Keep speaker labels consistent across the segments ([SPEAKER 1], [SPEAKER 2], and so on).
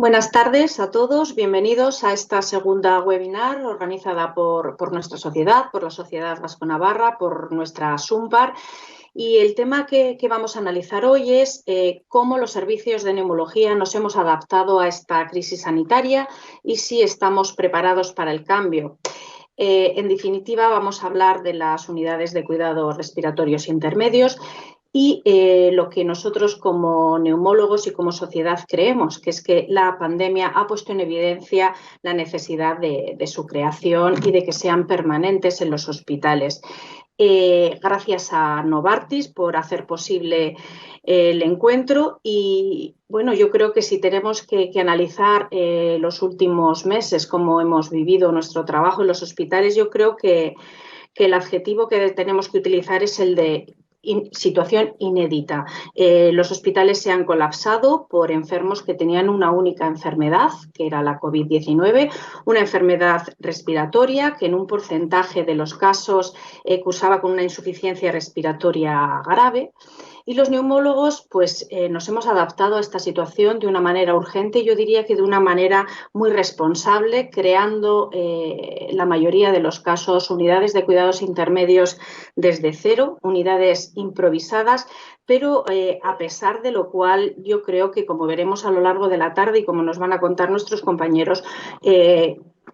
[SPEAKER 1] Buenas tardes a todos, bienvenidos a esta segunda webinar organizada por nuestra sociedad, por la Sociedad Vasco-Navarra, por nuestra SUMPAR. Y el tema que vamos a analizar hoy es cómo los servicios de neumología nos hemos adaptado a esta crisis sanitaria y si estamos preparados para el cambio. En definitiva, vamos a hablar de las unidades de cuidados respiratorios intermedios y lo que nosotros como neumólogos y como sociedad creemos, que es que la pandemia ha puesto en evidencia la necesidad de su creación y de que sean permanentes en los hospitales. Gracias a Novartis por hacer posible el encuentro y bueno, yo creo que si tenemos que analizar los últimos meses, cómo hemos vivido nuestro trabajo en los hospitales, yo creo que el adjetivo que tenemos que utilizar es el de situación inédita. Los hospitales se han colapsado por enfermos que tenían una única enfermedad, que era la COVID-19, una enfermedad respiratoria que en un porcentaje de los casos cursaba con una insuficiencia respiratoria grave. Y los neumólogos pues, nos hemos adaptado a esta situación de una manera urgente, yo diría que de una manera muy responsable, creando la mayoría de los casos unidades de cuidados intermedios desde cero, unidades improvisadas, pero a pesar de lo cual yo creo que, como veremos a lo largo de la tarde y como nos van a contar nuestros compañeros,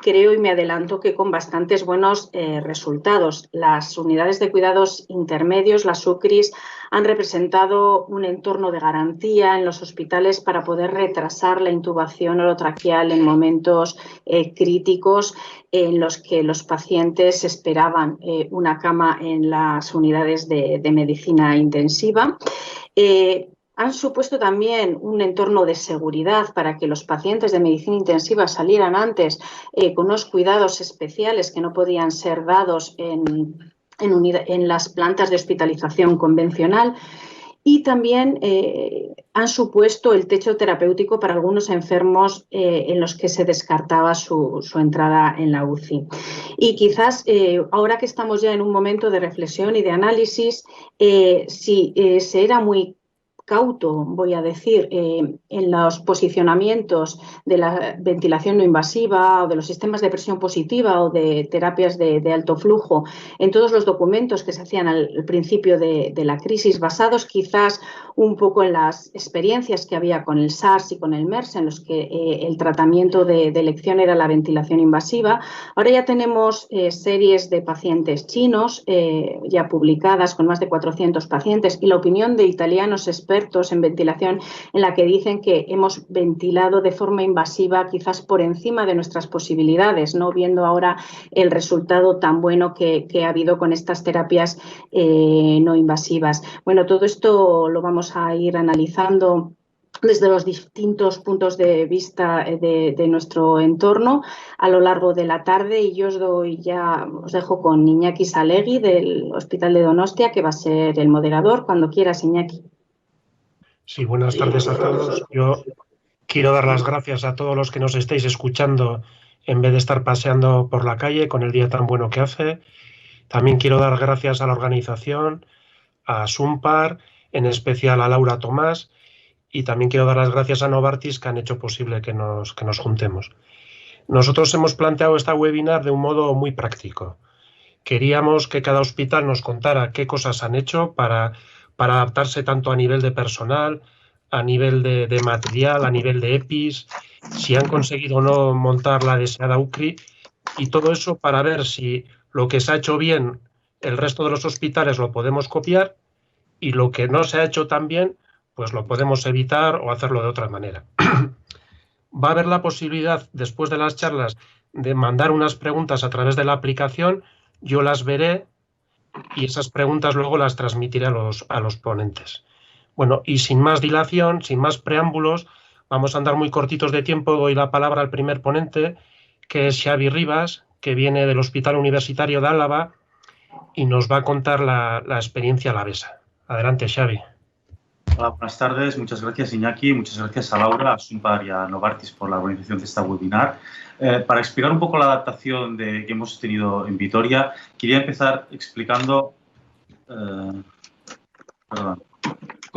[SPEAKER 1] creo y me adelanto que con bastantes buenos resultados. Las unidades de cuidados intermedios, las UCRIs, han representado un entorno de garantía en los hospitales para poder retrasar la intubación orotraqueal en momentos críticos en los que los pacientes esperaban una cama en las unidades de medicina intensiva. Han supuesto también un entorno de seguridad para que los pacientes de medicina intensiva salieran antes con unos cuidados especiales que no podían ser dados en las plantas de hospitalización convencional. Y también han supuesto el techo terapéutico para algunos enfermos en los que se descartaba su entrada en la UCI. Y quizás ahora que estamos ya en un momento de reflexión y de análisis, si se era muy cauto, voy a decir, en los posicionamientos de la ventilación no invasiva o de los sistemas de presión positiva o de terapias de alto flujo en todos los documentos que se hacían al principio de la crisis, basados quizás un poco en las experiencias que había con el SARS y con el MERS, en los que el tratamiento de elección era la ventilación invasiva. Ahora ya tenemos series de pacientes chinos ya publicadas con más de 400 pacientes y la opinión de italianos expertos en ventilación en la que dicen que hemos ventilado de forma invasiva quizás por encima de nuestras posibilidades, ¿no? Viendo ahora el resultado tan bueno que ha habido con estas terapias no invasivas. Bueno, todo esto lo vamos a ir analizando desde los distintos puntos de vista de nuestro entorno a lo largo de la tarde y yo os dejo con Iñaki Salegui del Hospital de Donostia, que va a ser el moderador. Cuando quieras, Iñaki.
[SPEAKER 2] Sí, buenas tardes a todos. Yo quiero dar las gracias a todos los que nos estáis escuchando en vez de estar paseando por la calle con el día tan bueno que hace. También quiero dar gracias a la organización, a SUMPAR, en especial a Laura Tomás, y también quiero dar las gracias a Novartis que han hecho posible que nos juntemos. Nosotros hemos planteado esta webinar de un modo muy práctico. Queríamos que cada hospital nos contara qué cosas han hecho para adaptarse tanto a nivel de personal, a nivel de material, a nivel de EPIs, si han conseguido o no montar la deseada UCRI, y todo eso para ver si lo que se ha hecho bien el resto de los hospitales lo podemos copiar y lo que no se ha hecho tan bien, pues lo podemos evitar o hacerlo de otra manera. Va a haber la posibilidad, después de las charlas, de mandar unas preguntas a través de la aplicación. Yo las veré y esas preguntas luego las transmitiré a los ponentes. Bueno, y sin más dilación, sin más preámbulos, vamos a andar muy cortitos de tiempo. Doy la palabra al primer ponente, que es Xavi Rivas, que viene del Hospital Universitario de Álava y nos va a contar la experiencia alavesa. Adelante, Xavi.
[SPEAKER 3] Hola, buenas tardes. Muchas gracias, Iñaki. Muchas gracias a Laura, a SUMPAR y a Novartis por la organización de esta webinar. Para explicar un poco la adaptación que hemos tenido en Vitoria, quería empezar explicando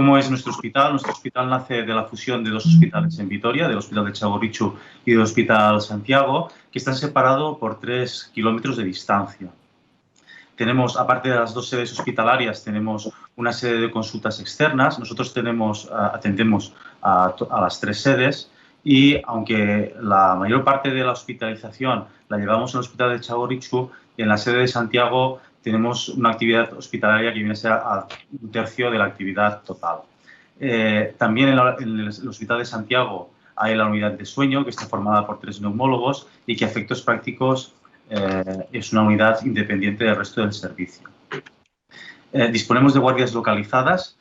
[SPEAKER 3] ¿Cómo es nuestro hospital? Nuestro hospital nace de la fusión de dos hospitales en Vitoria, del Hospital de Txagorritxu y del Hospital Santiago, que están separados por 3 kilómetros de distancia. Tenemos, aparte de las 2 sedes hospitalarias, tenemos una sede de consultas externas. Nosotros atendemos a las 3 sedes y, aunque la mayor parte de la hospitalización la llevamos en el Hospital de Txagorritxu, en la sede de Santiago tenemos una actividad hospitalaria que viene a ser a 1/3 de la actividad total. También en el Hospital de Santiago hay la unidad de sueño, que está formada por 3 neumólogos y que a efectos prácticos es una unidad independiente del resto del servicio. Disponemos de guardias localizadas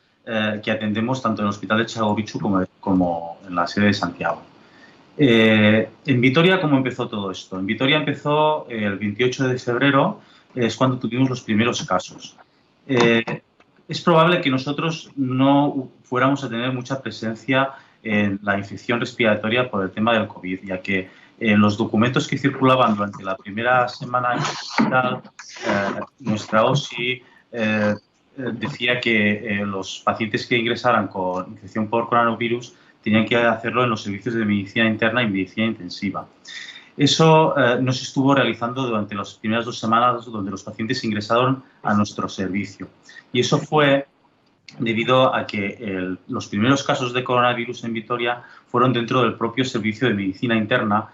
[SPEAKER 3] que atendemos tanto en el Hospital de Txagorritxu como en la sede de Santiago. En Vitoria, ¿cómo empezó todo esto? En Vitoria empezó el 28 de febrero, es cuando tuvimos los primeros casos. Es probable que nosotros no fuéramos a tener mucha presencia en la infección respiratoria por el tema del COVID, ya que los documentos que circulaban durante la primera semana en el hospital, nuestra OSI decía que los pacientes que ingresaran con infección por coronavirus tenían que hacerlo en los servicios de medicina interna y medicina intensiva. Eso no se estuvo realizando durante las primeras 2 semanas donde los pacientes ingresaron a nuestro servicio. Y eso fue debido a que los primeros casos de coronavirus en Vitoria fueron dentro del propio servicio de medicina interna,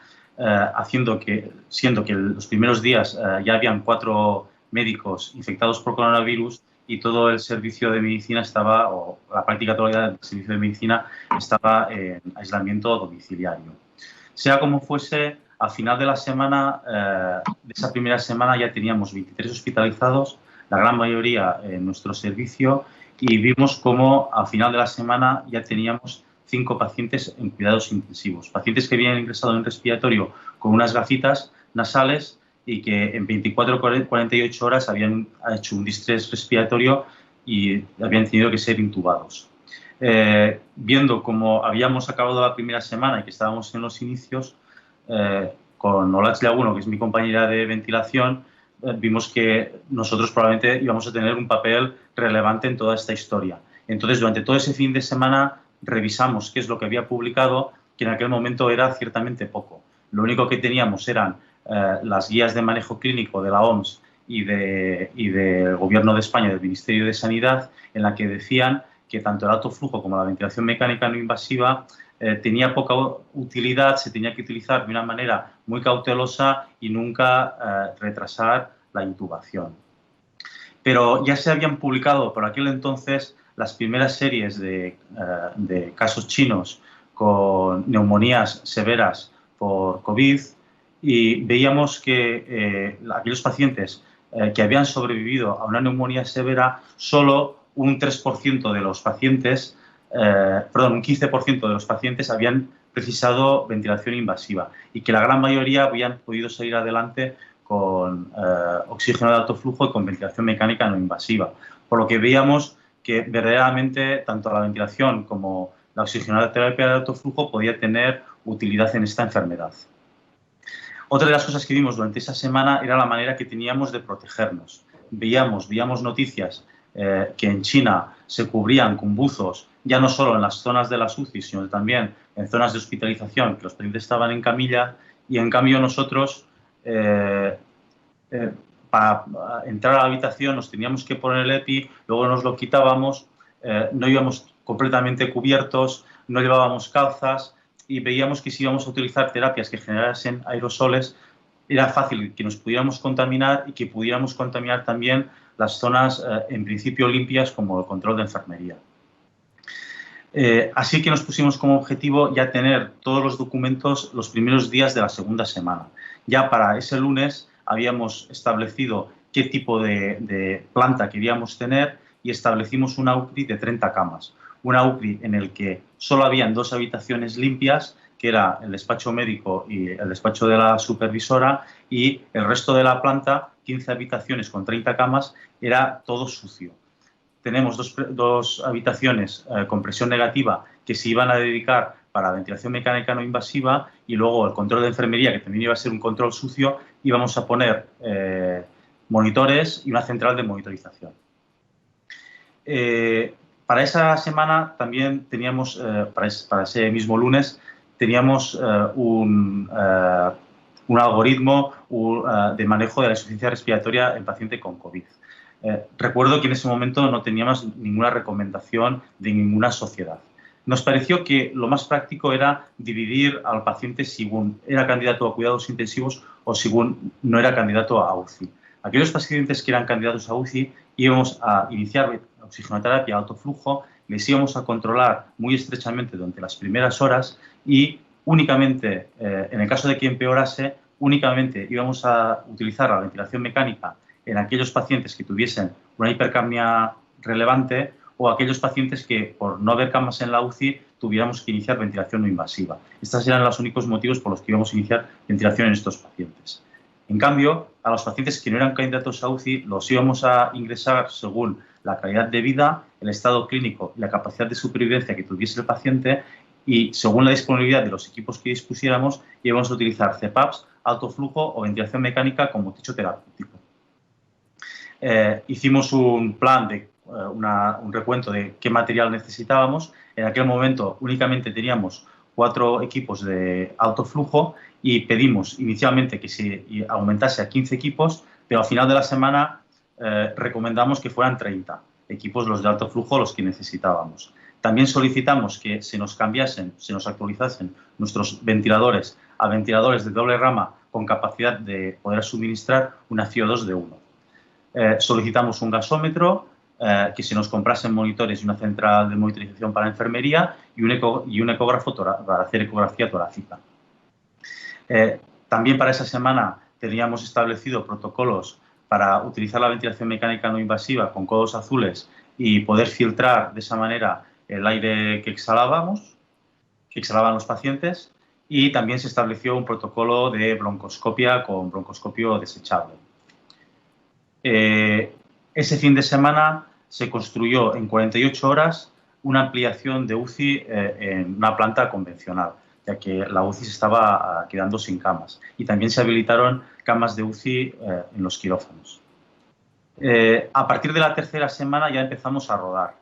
[SPEAKER 3] siendo que los primeros días ya habían 4 médicos infectados por coronavirus y todo el servicio de medicina estaba, o la práctica totalidad del servicio de medicina estaba en aislamiento domiciliario. Sea como fuese, al final de la semana, de esa primera semana ya teníamos 23 hospitalizados, la gran mayoría en nuestro servicio, y vimos cómo al final de la semana ya teníamos 5 pacientes en cuidados intensivos. Pacientes que habían ingresado en respiratorio con unas gafitas nasales y que en 24-48 horas habían hecho un distrés respiratorio y habían tenido que ser intubados. Viendo cómo habíamos acabado la primera semana y que estábamos en los inicios, con Olatz Llaguno, que es mi compañera de ventilación, vimos que nosotros probablemente íbamos a tener un papel relevante en toda esta historia. Entonces, durante todo ese fin de semana revisamos qué es lo que había publicado, que en aquel momento era ciertamente poco. Lo único que teníamos eran las guías de manejo clínico de la OMS y del Gobierno de España, del Ministerio de Sanidad, en la que decían que tanto el alto flujo como la ventilación mecánica no invasiva tenía poca utilidad, se tenía que utilizar de una manera muy cautelosa y nunca retrasar la intubación. Pero ya se habían publicado por aquel entonces las primeras series de casos chinos con neumonías severas por COVID y veíamos que aquellos pacientes que habían sobrevivido a una neumonía severa, solo un 3% de los pacientes, un 15% de los pacientes habían precisado ventilación invasiva y que la gran mayoría habían podido salir adelante con oxígeno de alto flujo y con ventilación mecánica no invasiva. Por lo que veíamos que verdaderamente tanto la ventilación como la oxigenoterapia de alto flujo podía tener utilidad en esta enfermedad. Otra de las cosas que vimos durante esa semana era la manera que teníamos de protegernos. Veíamos noticias que en China se cubrían con buzos, ya no solo en las zonas de las UCI, sino también en zonas de hospitalización, que los pacientes estaban en camilla, y en cambio nosotros, para entrar a la habitación, nos teníamos que poner el EPI, luego nos lo quitábamos, no íbamos completamente cubiertos, no llevábamos calzas, y veíamos que si íbamos a utilizar terapias que generasen aerosoles, era fácil que nos pudiéramos contaminar y que pudiéramos contaminar también las zonas en principio limpias como el control de enfermería. Así que nos pusimos como objetivo ya tener todos los documentos los primeros días de la segunda semana. Ya para ese lunes habíamos establecido qué tipo de planta queríamos tener y establecimos una UCRI de 30 camas. Una UCRI en el que solo habían 2 habitaciones limpias, que era el despacho médico y el despacho de la supervisora, y el resto de la planta, 15 habitaciones con 30 camas, era todo sucio. Tenemos 2 habitaciones con presión negativa que se iban a dedicar para ventilación mecánica no invasiva y luego el control de enfermería, que también iba a ser un control sucio, íbamos a poner monitores y una central de monitorización. Para esa semana también teníamos, para ese mismo lunes, teníamos un algoritmo de manejo de la insuficiencia respiratoria en paciente con COVID. Recuerdo que en ese momento no teníamos ninguna recomendación de ninguna sociedad. Nos pareció que lo más práctico era dividir al paciente según era candidato a cuidados intensivos o según no era candidato a UCI. Aquellos pacientes que eran candidatos a UCI íbamos a iniciar oxigenoterapia a alto flujo, les íbamos a controlar muy estrechamente durante las primeras horas y únicamente, en el caso de que empeorase, únicamente íbamos a utilizar la ventilación mecánica en aquellos pacientes que tuviesen una hipercapnia relevante o aquellos pacientes que, por no haber camas en la UCI, tuviéramos que iniciar ventilación no invasiva. Estos eran los únicos motivos por los que íbamos a iniciar ventilación en estos pacientes. En cambio, a los pacientes que no eran candidatos a UCI los íbamos a ingresar según la calidad de vida, el estado clínico y la capacidad de supervivencia que tuviese el paciente y según la disponibilidad de los equipos que dispusiéramos íbamos a utilizar CPAPs, alto flujo o ventilación mecánica como techo terapéutico. Hicimos un plan de un recuento de qué material necesitábamos. En aquel momento únicamente teníamos 4 equipos de alto flujo y pedimos inicialmente que se aumentase a 15 equipos, pero al final de la semana recomendamos que fueran 30 equipos los de alto flujo los que necesitábamos. También solicitamos que se nos cambiasen, se nos actualizasen nuestros ventiladores a ventiladores de doble rama con capacidad de poder suministrar una CO2 de 1. Solicitamos un gasómetro, que se nos comprasen monitores y una central de monitorización para enfermería y un ecógrafo para hacer ecografía torácica. También para esa semana teníamos establecido protocolos para utilizar la ventilación mecánica no invasiva con codos azules y poder filtrar de esa manera el aire que exhalaban los pacientes, y también se estableció un protocolo de broncoscopia con broncoscopio desechable. Ese fin de semana se construyó en 48 horas una ampliación de UCI en una planta convencional, ya que la UCI se estaba quedando sin camas. Y también se habilitaron camas de UCI en los quirófanos. A partir de la tercera semana ya empezamos a rodar.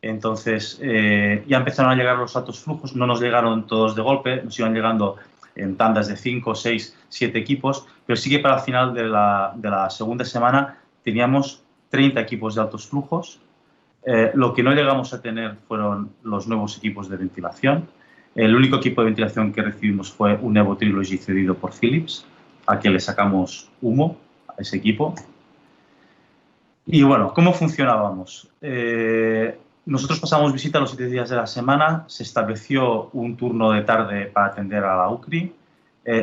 [SPEAKER 3] Entonces, ya empezaron a llegar los altos flujos, no nos llegaron todos de golpe, nos iban llegando en tandas de 5, 6, 7 equipos, pero sí que para el final de la segunda semana teníamos 30 equipos de altos flujos. Lo que no llegamos a tener fueron los nuevos equipos de ventilación. El único equipo de ventilación que recibimos fue un Evo Trilogy cedido por Philips, a que le sacamos humo a ese equipo. Y bueno, ¿cómo funcionábamos? Nosotros pasamos visita los 7 días de la semana, se estableció un turno de tarde para atender a la UCRI,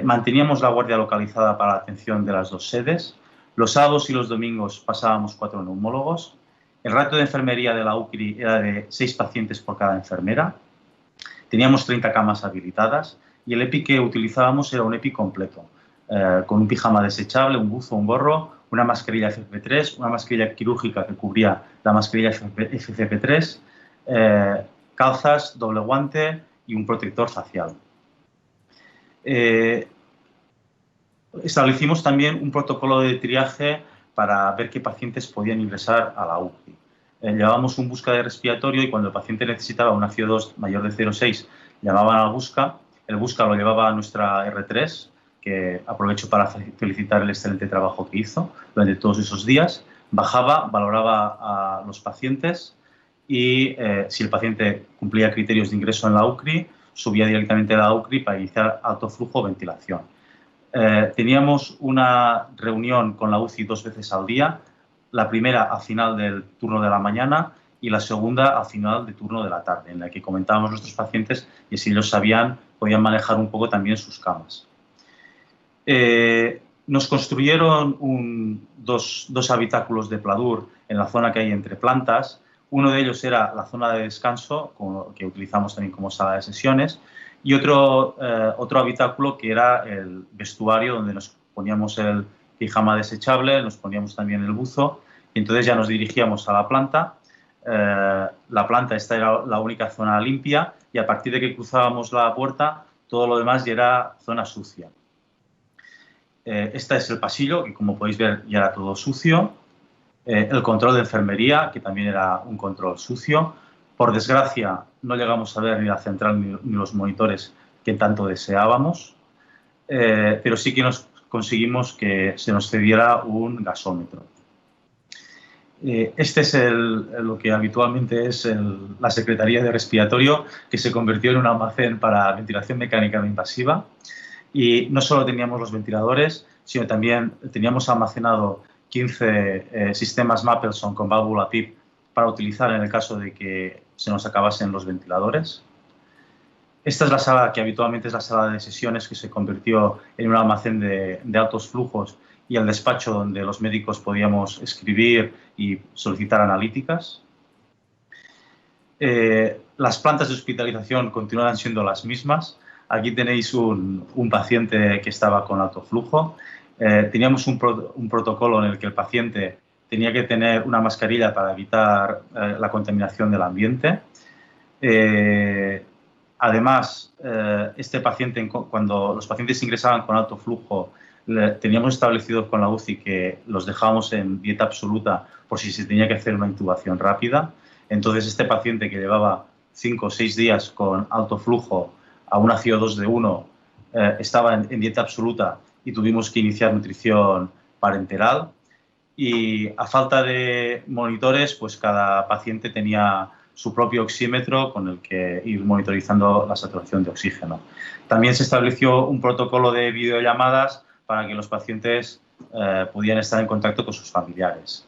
[SPEAKER 3] manteníamos la guardia localizada para la atención de las 2 sedes, los sábados y los domingos pasábamos 4 neumólogos, el ratio de enfermería de la UCRI era de 6 pacientes por cada enfermera, teníamos 30 camas habilitadas y el EPI que utilizábamos era un EPI completo, con un pijama desechable, un buzo, un gorro, una mascarilla FFP3, una mascarilla quirúrgica que cubría la mascarilla FFP3, calzas, doble guante y un protector facial. Establecimos también un protocolo de triaje para ver qué pacientes podían ingresar a la UCI. Llevábamos un busca respiratorio y cuando el paciente necesitaba una CO2 mayor de 0,6 llamaban al busca. El busca lo llevaba a nuestra R3, que aprovecho para felicitar el excelente trabajo que hizo durante todos esos días. Bajaba, valoraba a los pacientes y si el paciente cumplía criterios de ingreso en la UCRI, subía directamente a la UCRI para iniciar alto flujo ventilación. Teníamos una reunión con la UCI 2 veces al día, la primera al final del turno de la mañana y la segunda al final del turno de la tarde, en la que comentábamos a nuestros pacientes y si ellos sabían, podían manejar un poco también sus camas. Nos construyeron dos habitáculos de pladur en la zona que hay entre plantas. Uno de ellos era la zona de descanso, que utilizamos también como sala de sesiones, y otro habitáculo que era el vestuario, donde nos poníamos el pijama desechable, nos poníamos también el buzo, y entonces ya nos dirigíamos a la planta. La planta, esta era la única zona limpia, y a partir de que cruzábamos la puerta, todo lo demás ya era zona sucia. Este es el pasillo, que como podéis ver ya era todo sucio. el control de enfermería, que también era un control sucio. Por desgracia, no llegamos a ver ni la central ni los monitores que tanto deseábamos, pero sí que conseguimos que se nos cediera un gasómetro. Este es lo que habitualmente es la Secretaría de Respiratorio, que se convirtió en un almacén para ventilación mecánica no invasiva. Y no solo teníamos los ventiladores, sino también teníamos almacenado 15 sistemas Mapleson con válvula PIP para utilizar en el caso de que se nos acabasen los ventiladores. Esta es la sala que habitualmente es la sala de sesiones, que se convirtió en un almacén de altos flujos y el despacho donde los médicos podíamos escribir y solicitar analíticas. Las plantas de hospitalización continuaban siendo las mismas. Aquí tenéis un paciente que estaba con alto flujo. Teníamos un protocolo en el que el paciente tenía que tener una mascarilla para evitar la contaminación del ambiente. Además, este paciente, cuando los pacientes ingresaban con alto flujo, teníamos establecido con la UCI que los dejábamos en dieta absoluta por si se tenía que hacer una intubación rápida. Entonces, este paciente que llevaba 5 o 6 días con alto flujo a una CO2 de 1 estaba en dieta absoluta y tuvimos que iniciar nutrición parenteral. Y a falta de monitores, pues cada paciente tenía su propio oxímetro con el que ir monitorizando la saturación de oxígeno. También se estableció un protocolo de videollamadas para que los pacientes pudieran estar en contacto con sus familiares.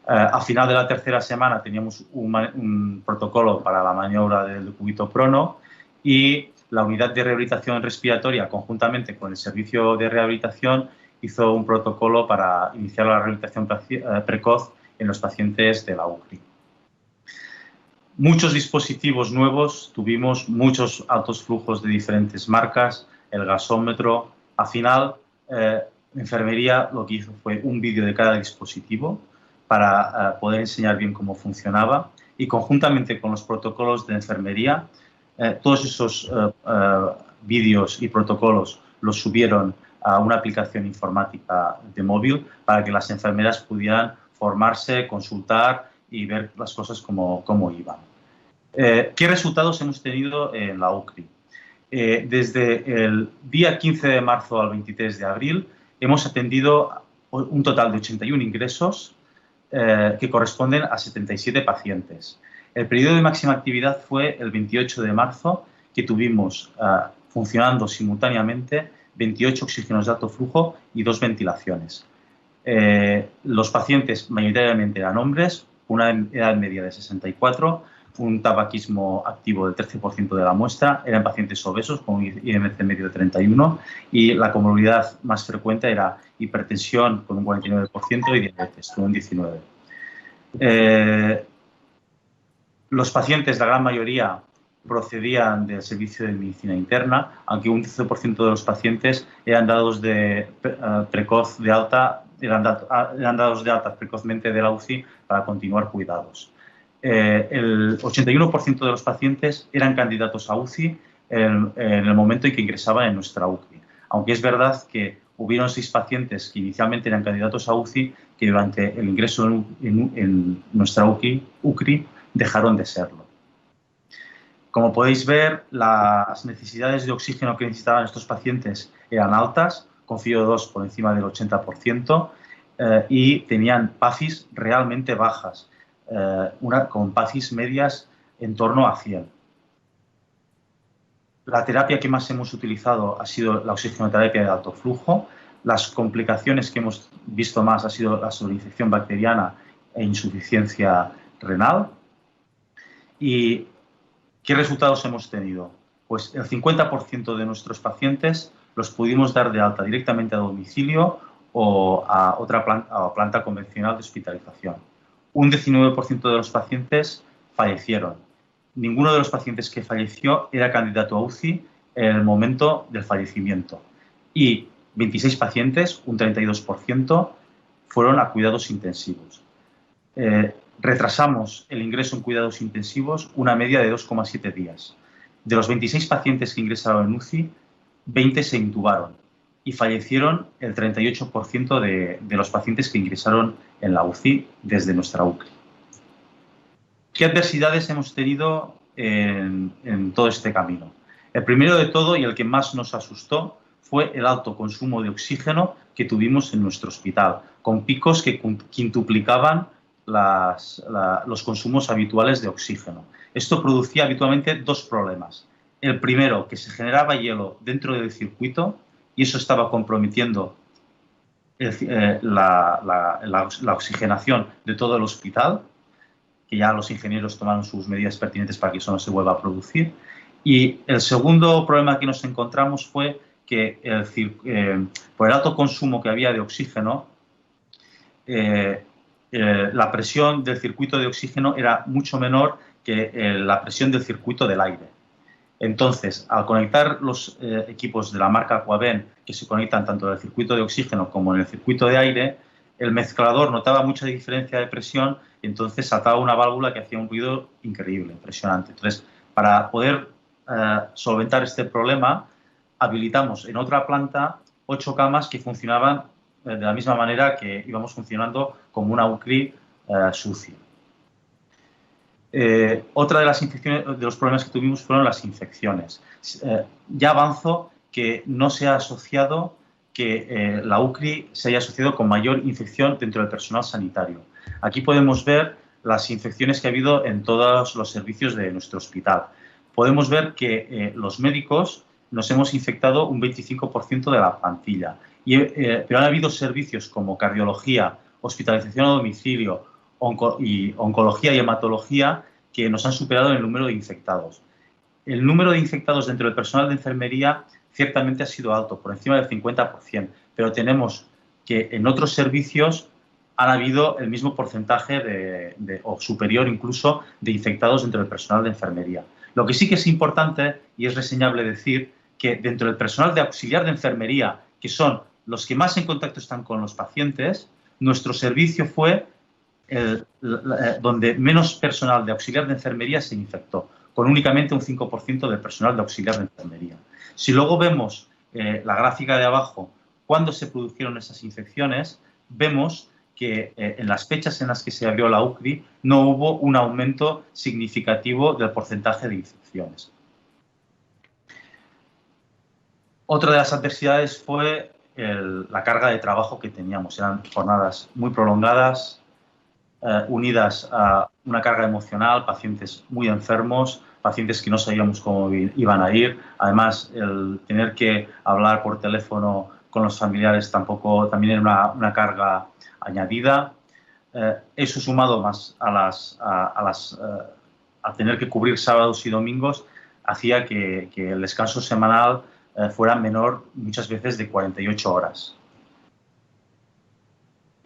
[SPEAKER 3] A final de la tercera semana teníamos un protocolo para la maniobra del decúbito prono y la unidad de rehabilitación respiratoria, conjuntamente con el servicio de rehabilitación, hizo un protocolo para iniciar la rehabilitación precoz en los pacientes de la UCRI. Muchos dispositivos nuevos, tuvimos muchos altos flujos de diferentes marcas, el gasómetro. Al final, enfermería lo que hizo fue un vídeo de cada dispositivo para poder enseñar bien cómo funcionaba y conjuntamente con los protocolos de enfermería, todos esos vídeos y protocolos los subieron a una aplicación informática de móvil para que las enfermeras pudieran formarse, consultar y ver las cosas como iban. ¿Qué resultados hemos tenido en la UCRI? Desde el día 15 de marzo al 23 de abril hemos atendido un total de 81 ingresos que corresponden a 77 pacientes. El periodo de máxima actividad fue el 28 de marzo, que tuvimos funcionando simultáneamente 28 oxígenos de alto flujo y 2 ventilaciones. Los pacientes mayoritariamente eran hombres, una edad media de 64, un tabaquismo activo del 13% de la muestra, eran pacientes obesos con un IMC medio de 31 y la comorbilidad más frecuente era hipertensión con un 49% y diabetes con un 19%. Los pacientes, la gran mayoría, procedían del servicio de medicina interna, aunque un 15% de los pacientes eran dados de precoz de alta, eran dados de alta precozmente de la UCI para continuar cuidados. El 81% de los pacientes eran candidatos a UCI en el momento en que ingresaban en nuestra UCI, aunque es verdad que hubieron 6 pacientes que inicialmente eran candidatos a UCI que durante el ingreso en nuestra UCRI dejaron de serlo. Como podéis ver, las necesidades de oxígeno que necesitaban estos pacientes eran altas, con FiO2 por encima del 80%, y tenían PAFIs realmente bajas, con PAFIs medias en torno a 100. La terapia que más hemos utilizado ha sido la oxigenoterapia de alto flujo. Las complicaciones que hemos visto más ha sido la sobreinfección bacteriana e insuficiencia renal. ¿Y qué resultados hemos tenido? Pues el 50% de nuestros pacientes los pudimos dar de alta directamente a domicilio o a otra planta convencional de hospitalización. Un 19% de los pacientes fallecieron. Ninguno de los pacientes que falleció era candidato a UCI en el momento del fallecimiento. Y 26 pacientes, un 32%, fueron a cuidados intensivos. Retrasamos el ingreso en cuidados intensivos una media de 2,7 días. De los 26 pacientes que ingresaron en UCI, 20 se intubaron y fallecieron el 38% de los pacientes que ingresaron en la UCI desde nuestra UCRI. ¿Qué adversidades hemos tenido en todo este camino? El primero de todo y el que más nos asustó fue el alto consumo de oxígeno que tuvimos en nuestro hospital, con picos que quintuplicaban los consumos habituales de oxígeno. Esto producía habitualmente dos problemas. El primero, que se generaba hielo dentro del circuito y eso estaba comprometiendo la oxigenación de todo el hospital, que ya los ingenieros tomaron sus medidas pertinentes para que eso no se vuelva a producir. Y el segundo problema que nos encontramos fue que por el alto consumo que había de oxígeno, la presión del circuito de oxígeno era mucho menor que la presión del circuito del aire. Entonces, al conectar los equipos de la marca Aquaven, que se conectan tanto en el circuito de oxígeno como en el circuito de aire, el mezclador notaba mucha diferencia de presión y entonces saltaba una válvula que hacía un ruido increíble, impresionante. Entonces, para poder solventar este problema, habilitamos en otra planta 8 camas que funcionaban de la misma manera que íbamos funcionando como una UCRI sucia. Otra de las infecciones, de los problemas que tuvimos fueron las infecciones. Ya avanzo que no se ha asociado que la UCRI se haya asociado con mayor infección dentro del personal sanitario. Aquí podemos ver las infecciones que ha habido en todos los servicios de nuestro hospital. Podemos ver que los médicos nos hemos infectado un 25% de la plantilla, pero han habido servicios como cardiología, hospitalización a domicilio, oncología y hematología que nos han superado en el número de infectados. El número de infectados dentro del personal de enfermería ciertamente ha sido alto, por encima del 50%, pero tenemos que en otros servicios han habido el mismo porcentaje o superior incluso de infectados dentro del personal de enfermería. Lo que sí que es importante y es reseñable decir que dentro del personal de auxiliar de enfermería, que son los que más en contacto están con los pacientes, nuestro servicio fue donde menos personal de auxiliar de enfermería se infectó, con únicamente un 5% del personal de auxiliar de enfermería. Si luego vemos la gráfica de abajo, cuándo se produjeron esas infecciones, vemos que en las fechas en las que se abrió la UCRI no hubo un aumento significativo del porcentaje de infecciones. Otra de las adversidades fue la carga de trabajo que teníamos. Eran jornadas muy prolongadas, unidas a una carga emocional, pacientes muy enfermos, pacientes que no sabíamos cómo iban a ir. Además, el tener que hablar por teléfono con los familiares también era una carga añadida. Eso sumado más a tener que cubrir sábados y domingos hacía que el descanso semanal fuera menor muchas veces de 48 horas.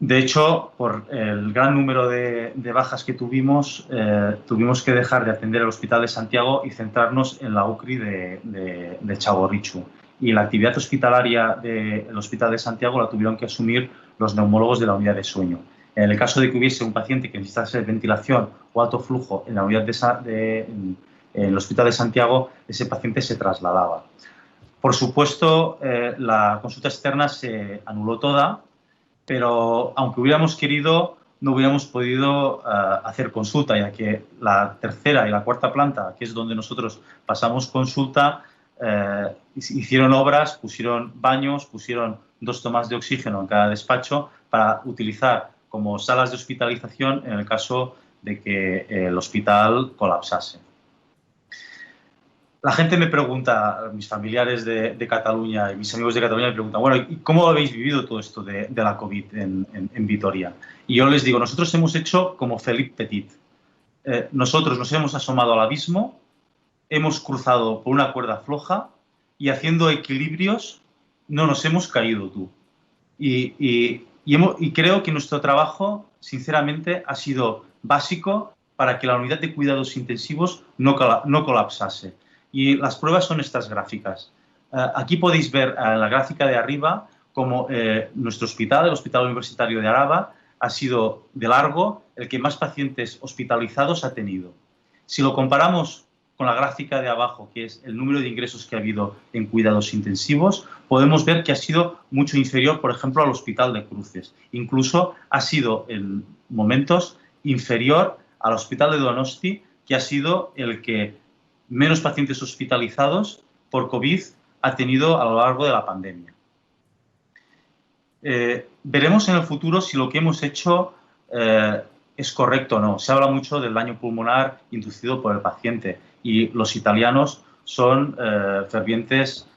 [SPEAKER 3] De hecho, por el gran número de bajas que tuvimos que dejar de atender el Hospital de Santiago y centrarnos en la UCRI de Txagorritxu. Y la actividad hospitalaria del Hospital de Santiago la tuvieron que asumir los neumólogos de la unidad de sueño. En el caso de que hubiese un paciente que necesitase ventilación o alto flujo en la unidad en el Hospital de Santiago, ese paciente se trasladaba. Por supuesto, la consulta externa se anuló toda, pero aunque hubiéramos querido, no hubiéramos podido hacer consulta, ya que la tercera y la cuarta planta, que es donde nosotros pasamos consulta, hicieron obras, pusieron baños, pusieron 2 tomas de oxígeno en cada despacho para utilizar como salas de hospitalización en el caso de que el hospital colapsase. La gente me pregunta, mis familiares de Cataluña y mis amigos de Cataluña me preguntan, bueno, ¿y cómo habéis vivido todo esto de la COVID en Vitoria? Y yo les digo, nosotros hemos hecho como Philippe Petit. Nosotros nos hemos asomado al abismo, hemos cruzado por una cuerda floja y haciendo equilibrios no nos hemos caído tú. Y creo que nuestro trabajo, sinceramente, ha sido básico para que la unidad de cuidados intensivos no colapsase. Y las pruebas son estas gráficas. Aquí podéis ver en la gráfica de arriba cómo nuestro hospital, el Hospital Universitario de Araba, ha sido de largo el que más pacientes hospitalizados ha tenido. Si lo comparamos con la gráfica de abajo, que es el número de ingresos que ha habido en cuidados intensivos, podemos ver que ha sido mucho inferior, por ejemplo, al Hospital de Cruces. Incluso ha sido en momentos inferior al Hospital de Donosti, que ha sido el que menos pacientes hospitalizados por COVID ha tenido a lo largo de la pandemia. Veremos en el futuro si lo que hemos hecho es correcto o no. Se habla mucho del daño pulmonar inducido por el paciente y los italianos son fervientes,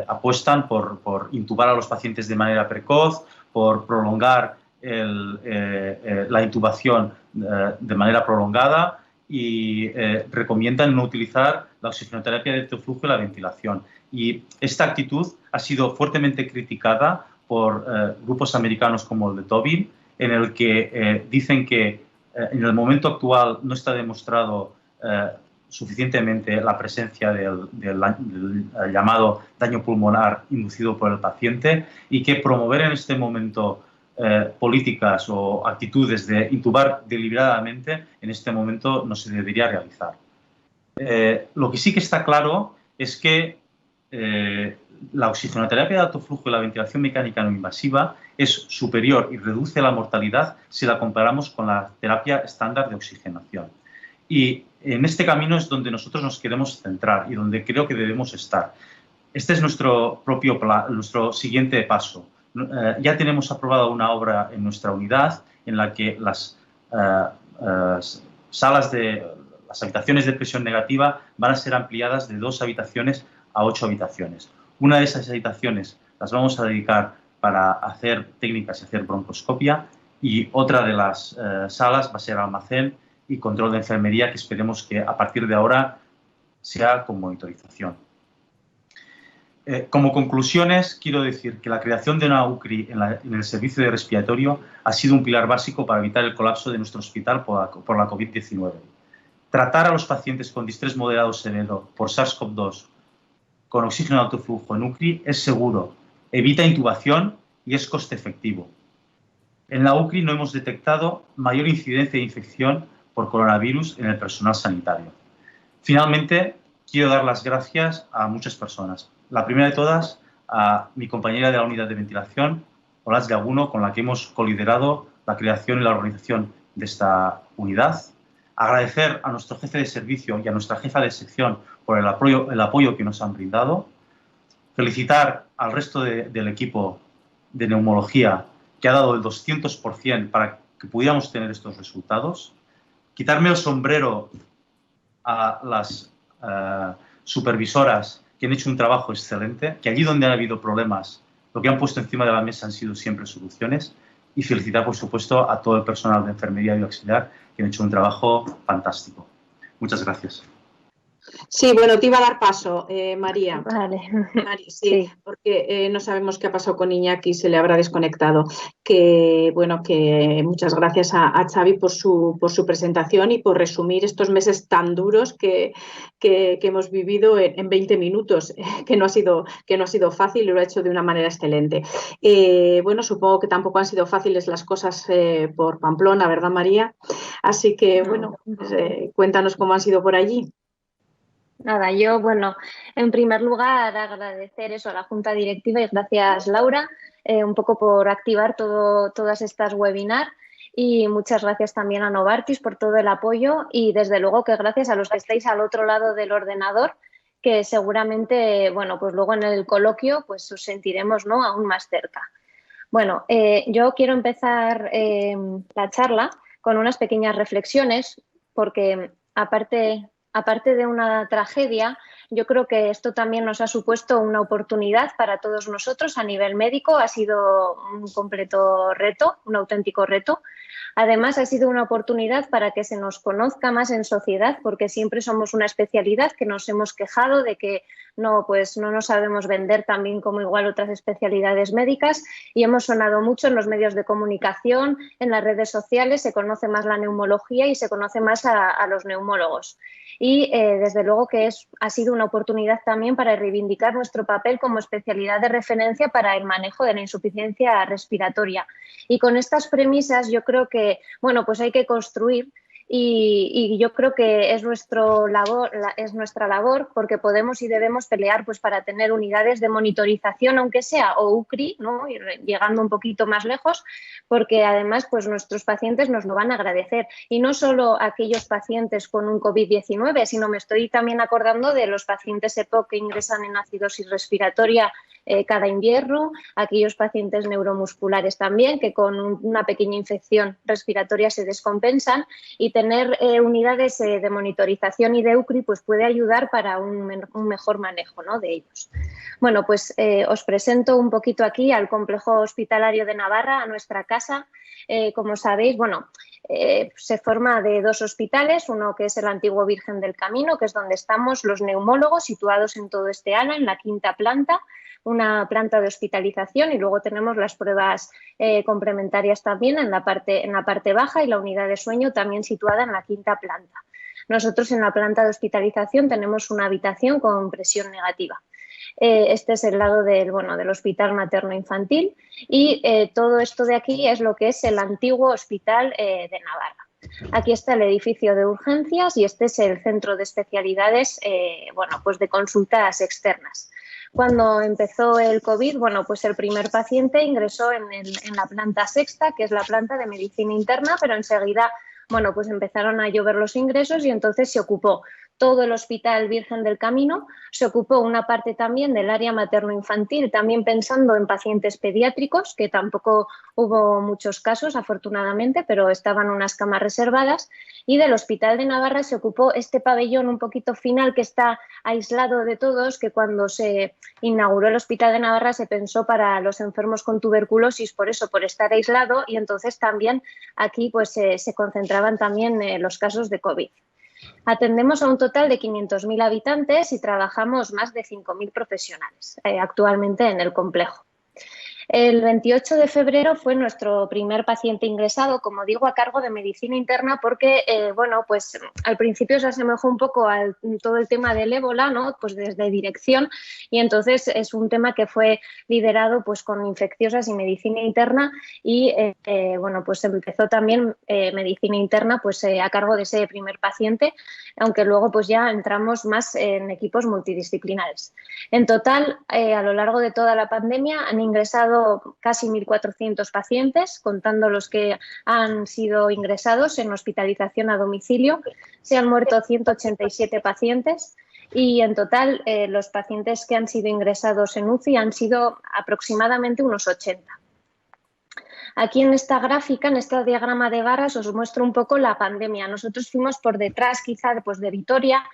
[SPEAKER 3] apuestan por intubar a los pacientes de manera precoz, por prolongar la intubación de manera prolongada y recomiendan no utilizar la oxigenoterapia de alto flujo y la ventilación. Y esta actitud ha sido fuertemente criticada por grupos americanos como el de Tobin, en el que dicen que en el momento actual no está demostrado suficientemente la presencia del llamado daño pulmonar inducido por el paciente y que promover en este momento políticas o actitudes de intubar deliberadamente en este momento no se debería realizar. Lo que sí que está claro es que la oxigenoterapia de alto flujo y la ventilación mecánica no invasiva es superior y reduce la mortalidad si la comparamos con la terapia estándar de oxigenación. Y en este camino es donde nosotros nos queremos centrar y donde creo que debemos estar. Este es nuestro propio plan, nuestro siguiente paso. Ya tenemos aprobada una obra en nuestra unidad en la que las habitaciones de presión negativa van a ser ampliadas de 2 habitaciones a 8 habitaciones. Una de esas habitaciones las vamos a dedicar para hacer técnicas y hacer broncoscopia y otra de las salas va a ser almacén y control de enfermería, que esperemos que a partir de ahora sea con monitorización. Como conclusiones, quiero decir que la creación de una UCRI en el servicio de respiratorio ha sido un pilar básico para evitar el colapso de nuestro hospital por la COVID-19. Tratar a los pacientes con distrés moderado severo por SARS-CoV-2 con oxígeno de alto flujo en UCRI es seguro, evita intubación y es coste efectivo. En la UCRI no hemos detectado mayor incidencia de infección por coronavirus en el personal sanitario. Finalmente, quiero dar las gracias a muchas personas. La primera de todas, a mi compañera de la unidad de ventilación, Olas Gabuno, con la que hemos coliderado la creación y la organización de esta unidad. Agradecer a nuestro jefe de servicio y a nuestra jefa de sección por el apoyo que nos han brindado. Felicitar al resto del equipo de neumología que ha dado el 200% para que pudiéramos tener estos resultados. Quitarme el sombrero a las supervisoras que han hecho un trabajo excelente, que allí donde han habido problemas, lo que han puesto encima de la mesa han sido siempre soluciones. Y felicitar, por supuesto, a todo el personal de enfermería y auxiliar que han hecho un trabajo fantástico. Muchas gracias.
[SPEAKER 1] Sí, bueno, te iba a dar paso, María.
[SPEAKER 4] Vale.
[SPEAKER 1] María, sí, porque no sabemos qué ha pasado con Iñaki, se le habrá desconectado. Que muchas gracias a Xavi por su presentación y por resumir estos meses tan duros que hemos vivido en 20 minutos, que no ha sido fácil y lo ha hecho de una manera excelente. Supongo que tampoco han sido fáciles las cosas por Pamplona, ¿verdad, María? Así que, cuéntanos cómo han sido por allí.
[SPEAKER 4] Nada, yo, en primer lugar agradecer eso a la Junta Directiva y gracias, Laura, un poco por activar todas estas webinars y muchas gracias también a Novartis por todo el apoyo y desde luego que gracias a los que estáis al otro lado del ordenador, que seguramente, pues luego en el coloquio pues os sentiremos, ¿no?, aún más cerca. Yo quiero empezar la charla con unas pequeñas reflexiones porque aparte de una tragedia, yo creo que esto también nos ha supuesto una oportunidad para todos nosotros a nivel médico. Ha sido un completo reto, un auténtico reto. Además, ha sido una oportunidad para que se nos conozca más en sociedad, porque siempre somos una especialidad que nos hemos quejado de que no nos sabemos vender tan bien como igual otras especialidades médicas y hemos sonado mucho en los medios de comunicación, en las redes sociales, se conoce más la neumología y se conoce más a los neumólogos. Y desde luego que ha sido una oportunidad también para reivindicar nuestro papel como especialidad de referencia para el manejo de la insuficiencia respiratoria. Y con estas premisas yo creo que hay que construir y yo creo que es nuestra labor, porque podemos y debemos pelear pues para tener unidades de monitorización, aunque sea, o UCRI, ¿no? Y llegando un poquito más lejos, porque además pues nuestros pacientes nos lo van a agradecer. Y no solo aquellos pacientes con un COVID-19, sino me estoy también acordando de los pacientes EPOC que ingresan en acidosis respiratoria cada invierno, aquellos pacientes neuromusculares también que con una pequeña infección respiratoria se descompensan, y tener unidades de monitorización y de UCRI pues puede ayudar para un mejor manejo, ¿no?, de ellos. Bueno, pues os presento un poquito aquí al Complejo Hospitalario de Navarra, a nuestra casa. Como sabéis, bueno, se forma de 2 hospitales, uno que es el antiguo Virgen del Camino, que es donde estamos los neumólogos, situados en todo este ala, en la 5ª planta, una planta de hospitalización, y luego tenemos las pruebas complementarias también en la parte baja, y la unidad de sueño también situada en la 5ª planta. Nosotros en la planta de hospitalización tenemos una habitación con presión negativa. Este es el lado del Hospital Materno-Infantil, y todo esto de aquí es lo que es el antiguo Hospital de Navarra. Aquí está el edificio de urgencias y este es el centro de especialidades pues de consultas externas. Cuando empezó el COVID, pues el primer paciente ingresó en la planta 6ª, que es la planta de medicina interna, pero enseguida pues empezaron a llover los ingresos y entonces se ocupó todo el Hospital Virgen del Camino, se ocupó una parte también del área materno-infantil, también pensando en pacientes pediátricos, que tampoco hubo muchos casos, afortunadamente, pero estaban unas camas reservadas, y del Hospital de Navarra se ocupó este pabellón un poquito final que está aislado de todos, que cuando se inauguró el Hospital de Navarra se pensó para los enfermos con tuberculosis, por estar aislado, y entonces también aquí pues se concentraban también los casos de COVID. Atendemos a un total de 500.000 habitantes y trabajamos más de 5.000 profesionales actualmente en el complejo. El 28 de febrero fue nuestro primer paciente ingresado, como digo, a cargo de medicina interna, porque pues al principio se asemejó un poco a todo el tema del ébola, ¿no? Pues desde dirección, y entonces es un tema que fue liderado pues con infecciosas y medicina interna, y pues empezó también medicina interna pues a cargo de ese primer paciente, aunque luego pues ya entramos más en equipos multidisciplinares. En total, a lo largo de toda la pandemia han ingresado casi 1.400 pacientes, contando los que han sido ingresados en hospitalización a domicilio. Se han muerto 187 pacientes y en total los pacientes que han sido ingresados en UCI han sido aproximadamente unos 80. Aquí en esta gráfica, en este diagrama de barras, os muestro un poco la pandemia. Nosotros fuimos por detrás quizá pues, de Vitoria,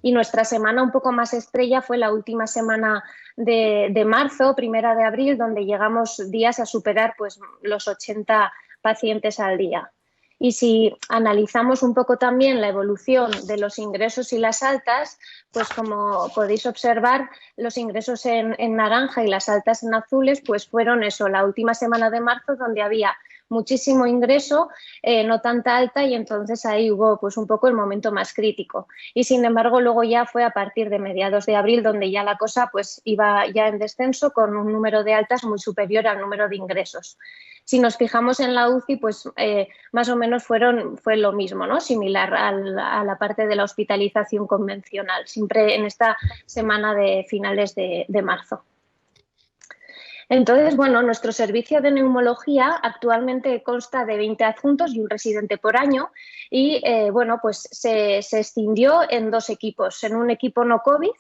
[SPEAKER 4] y nuestra semana un poco más estrella fue la última semana de marzo, 1 de abril, donde llegamos días a superar pues, los 80 pacientes al día. Y si analizamos un poco también la evolución de los ingresos y las altas, pues como podéis observar, los ingresos en naranja y las altas en azules pues fueron la última semana de marzo, donde había muchísimo ingreso, no tanta alta, y entonces ahí hubo pues un poco el momento más crítico. Y sin embargo luego ya fue a partir de mediados de abril donde ya la cosa pues iba ya en descenso, con un número de altas muy superior al número de ingresos. Si nos fijamos en la UCI, pues más o menos fue lo mismo, ¿no? Similar a la parte de la hospitalización convencional, siempre en esta semana de finales de marzo. Entonces, nuestro servicio de neumología actualmente consta de 20 adjuntos y un residente por año, y pues se escindió en 2 equipos, en un equipo no COVID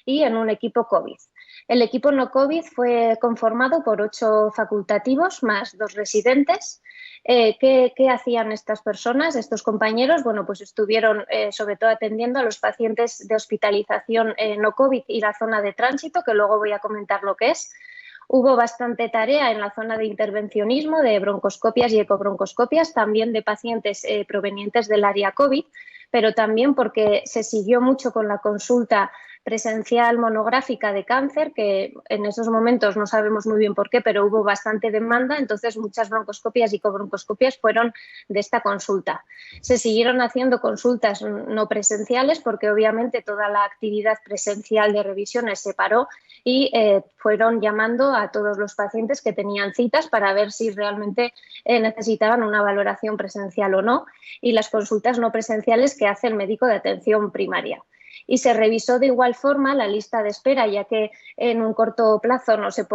[SPEAKER 4] y en un equipo COVID. El equipo no COVID fue conformado por 8 facultativos más 2 residentes. ¿Qué hacían estas personas, estos compañeros? Pues estuvieron sobre todo atendiendo a los pacientes de hospitalización no COVID y la zona de tránsito, que luego voy a comentar lo que es. Hubo bastante tarea en la zona de intervencionismo, de broncoscopias y ecobroncoscopias, también de pacientes provenientes del área COVID, pero también porque se siguió mucho con la consulta presencial monográfica de cáncer, que en esos momentos no sabemos muy bien por qué, pero hubo bastante demanda, entonces muchas broncoscopias y cobroncoscopias fueron de esta consulta. Se siguieron haciendo consultas no presenciales porque obviamente toda la actividad presencial de revisiones se paró y fueron llamando a todos los pacientes que tenían citas para ver si realmente necesitaban una valoración presencial o no, y las consultas no presenciales que hace el médico de atención primaria. Y se revisó de igual forma la lista de espera, ya que en un corto plazo no se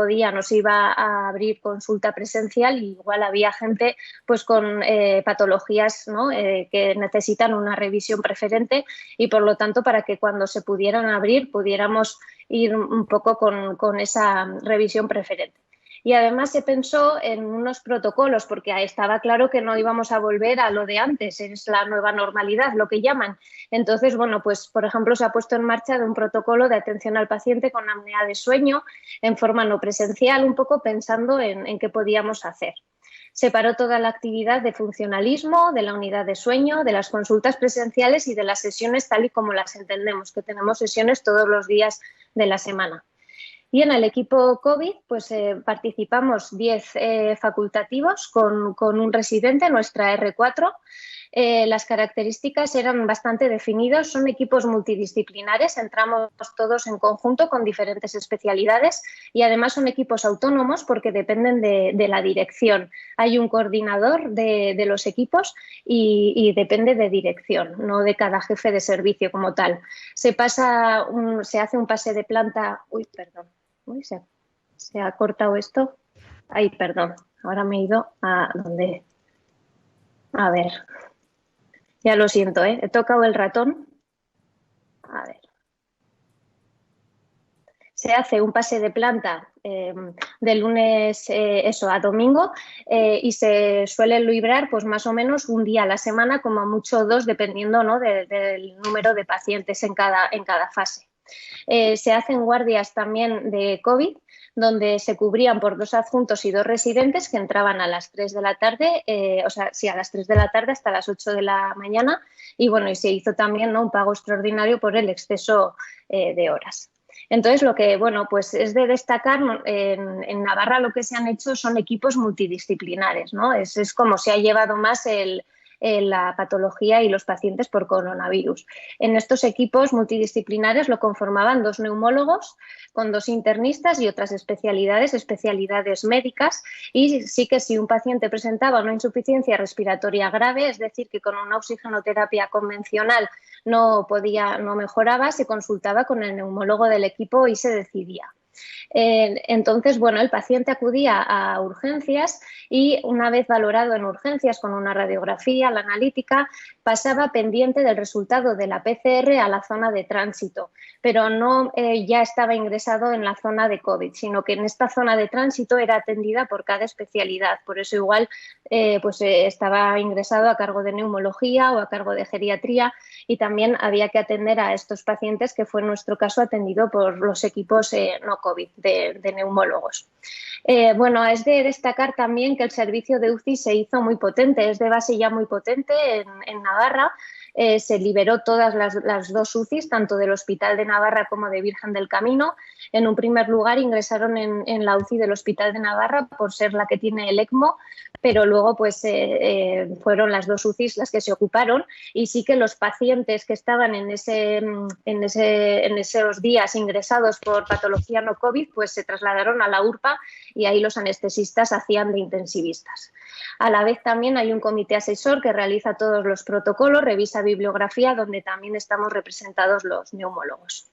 [SPEAKER 4] iba a abrir consulta presencial, y igual había gente pues con patologías, ¿no? Que necesitan una revisión preferente, y por lo tanto para que cuando se pudieran abrir pudiéramos ir un poco con esa revisión preferente. Y además se pensó en unos protocolos, porque estaba claro que no íbamos a volver a lo de antes, es la nueva normalidad, lo que llaman. Entonces, bueno, pues por ejemplo se ha puesto en marcha un protocolo de atención al paciente con apnea de sueño en forma no presencial, un poco pensando en qué podíamos hacer. Separó toda la actividad de funcionalismo, de la unidad de sueño, de las consultas presenciales y de las sesiones tal y como las entendemos, que tenemos sesiones todos los días de la semana. Y en el equipo COVID pues participamos 10 facultativos con un residente, nuestra R4. Las características eran bastante definidas, son equipos multidisciplinares, entramos todos en conjunto con diferentes especialidades, y además son equipos autónomos porque dependen de la dirección. Hay un coordinador de los equipos y depende de dirección, no de cada jefe de servicio como tal. Se hace un pase de planta. Uy, perdón. Uy, se ha cortado esto. Ay, perdón. Ahora me he ido a donde. A ver. Ya lo siento, ¿eh? He tocado el ratón. A ver. Se hace un pase de planta de lunes a domingo y se suele librar pues más o menos un día a la semana, como mucho 2, dependiendo, ¿no? del número de pacientes en cada fase. Se hacen guardias también de COVID, donde se cubrían por 2 adjuntos y 2 residentes que entraban a las 3 de la tarde, a las 3 de la tarde hasta las 8 de la mañana, y bueno, y se hizo también, ¿no? un pago extraordinario por el exceso de horas. Entonces, lo que pues es de destacar, en Navarra lo que se han hecho son equipos multidisciplinares, ¿no? Es como se ha llevado más la patología y los pacientes por coronavirus. En estos equipos multidisciplinares lo conformaban 2 neumólogos con 2 internistas y otras especialidades médicas, y sí que si un paciente presentaba una insuficiencia respiratoria grave, es decir, que con una oxigenoterapia convencional no mejoraba, se consultaba con el neumólogo del equipo y se decidía. Entonces, el paciente acudía a urgencias y una vez valorado en urgencias con una radiografía, la analítica, pasaba pendiente del resultado de la PCR a la zona de tránsito, pero no ya estaba ingresado en la zona de COVID, sino que en esta zona de tránsito era atendida por cada especialidad. Por eso igual estaba ingresado a cargo de neumología o a cargo de geriatría, y también había que atender a estos pacientes, que fue en nuestro caso atendido por los equipos no COVID de neumólogos. Es de destacar también que el servicio de UCI se hizo muy potente, es de base ya muy potente en Navarra. Se liberó todas las 2 UCIs, tanto del Hospital de Navarra como de Virgen del Camino. En un primer lugar ingresaron en la UCI del Hospital de Navarra por ser la que tiene el ECMO, pero luego fueron las 2 UCIs las que se ocuparon, y sí que los pacientes que estaban en esos días ingresados por patología no COVID pues se trasladaron a la URPA, y ahí los anestesistas hacían de intensivistas. A la vez también hay un comité asesor que realiza todos los protocolos, revisa bibliografía, donde también estamos representados los neumólogos.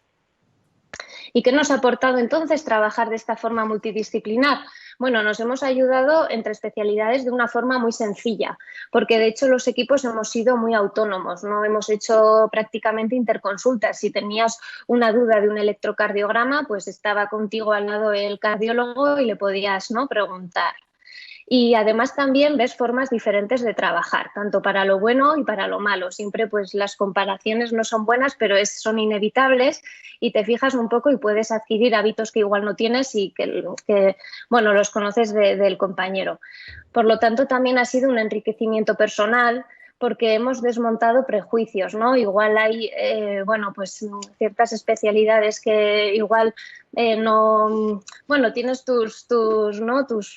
[SPEAKER 4] ¿Y qué nos ha aportado entonces trabajar de esta forma multidisciplinar? Nos hemos ayudado entre especialidades de una forma muy sencilla, porque de hecho los equipos hemos sido muy autónomos, no hemos hecho prácticamente interconsultas. Si tenías una duda de un electrocardiograma, pues estaba contigo al lado el cardiólogo y le podías, ¿no?, preguntar. Y además también ves formas diferentes de trabajar, tanto para lo bueno y para lo malo. Siempre pues las comparaciones no son buenas, pero son inevitables, y te fijas un poco y puedes adquirir hábitos que igual no tienes y que los conoces del compañero. Por lo tanto, también ha sido un enriquecimiento personal, porque hemos desmontado prejuicios, ¿no? Igual hay, bueno, pues ciertas especialidades que igual no, bueno, tienes tus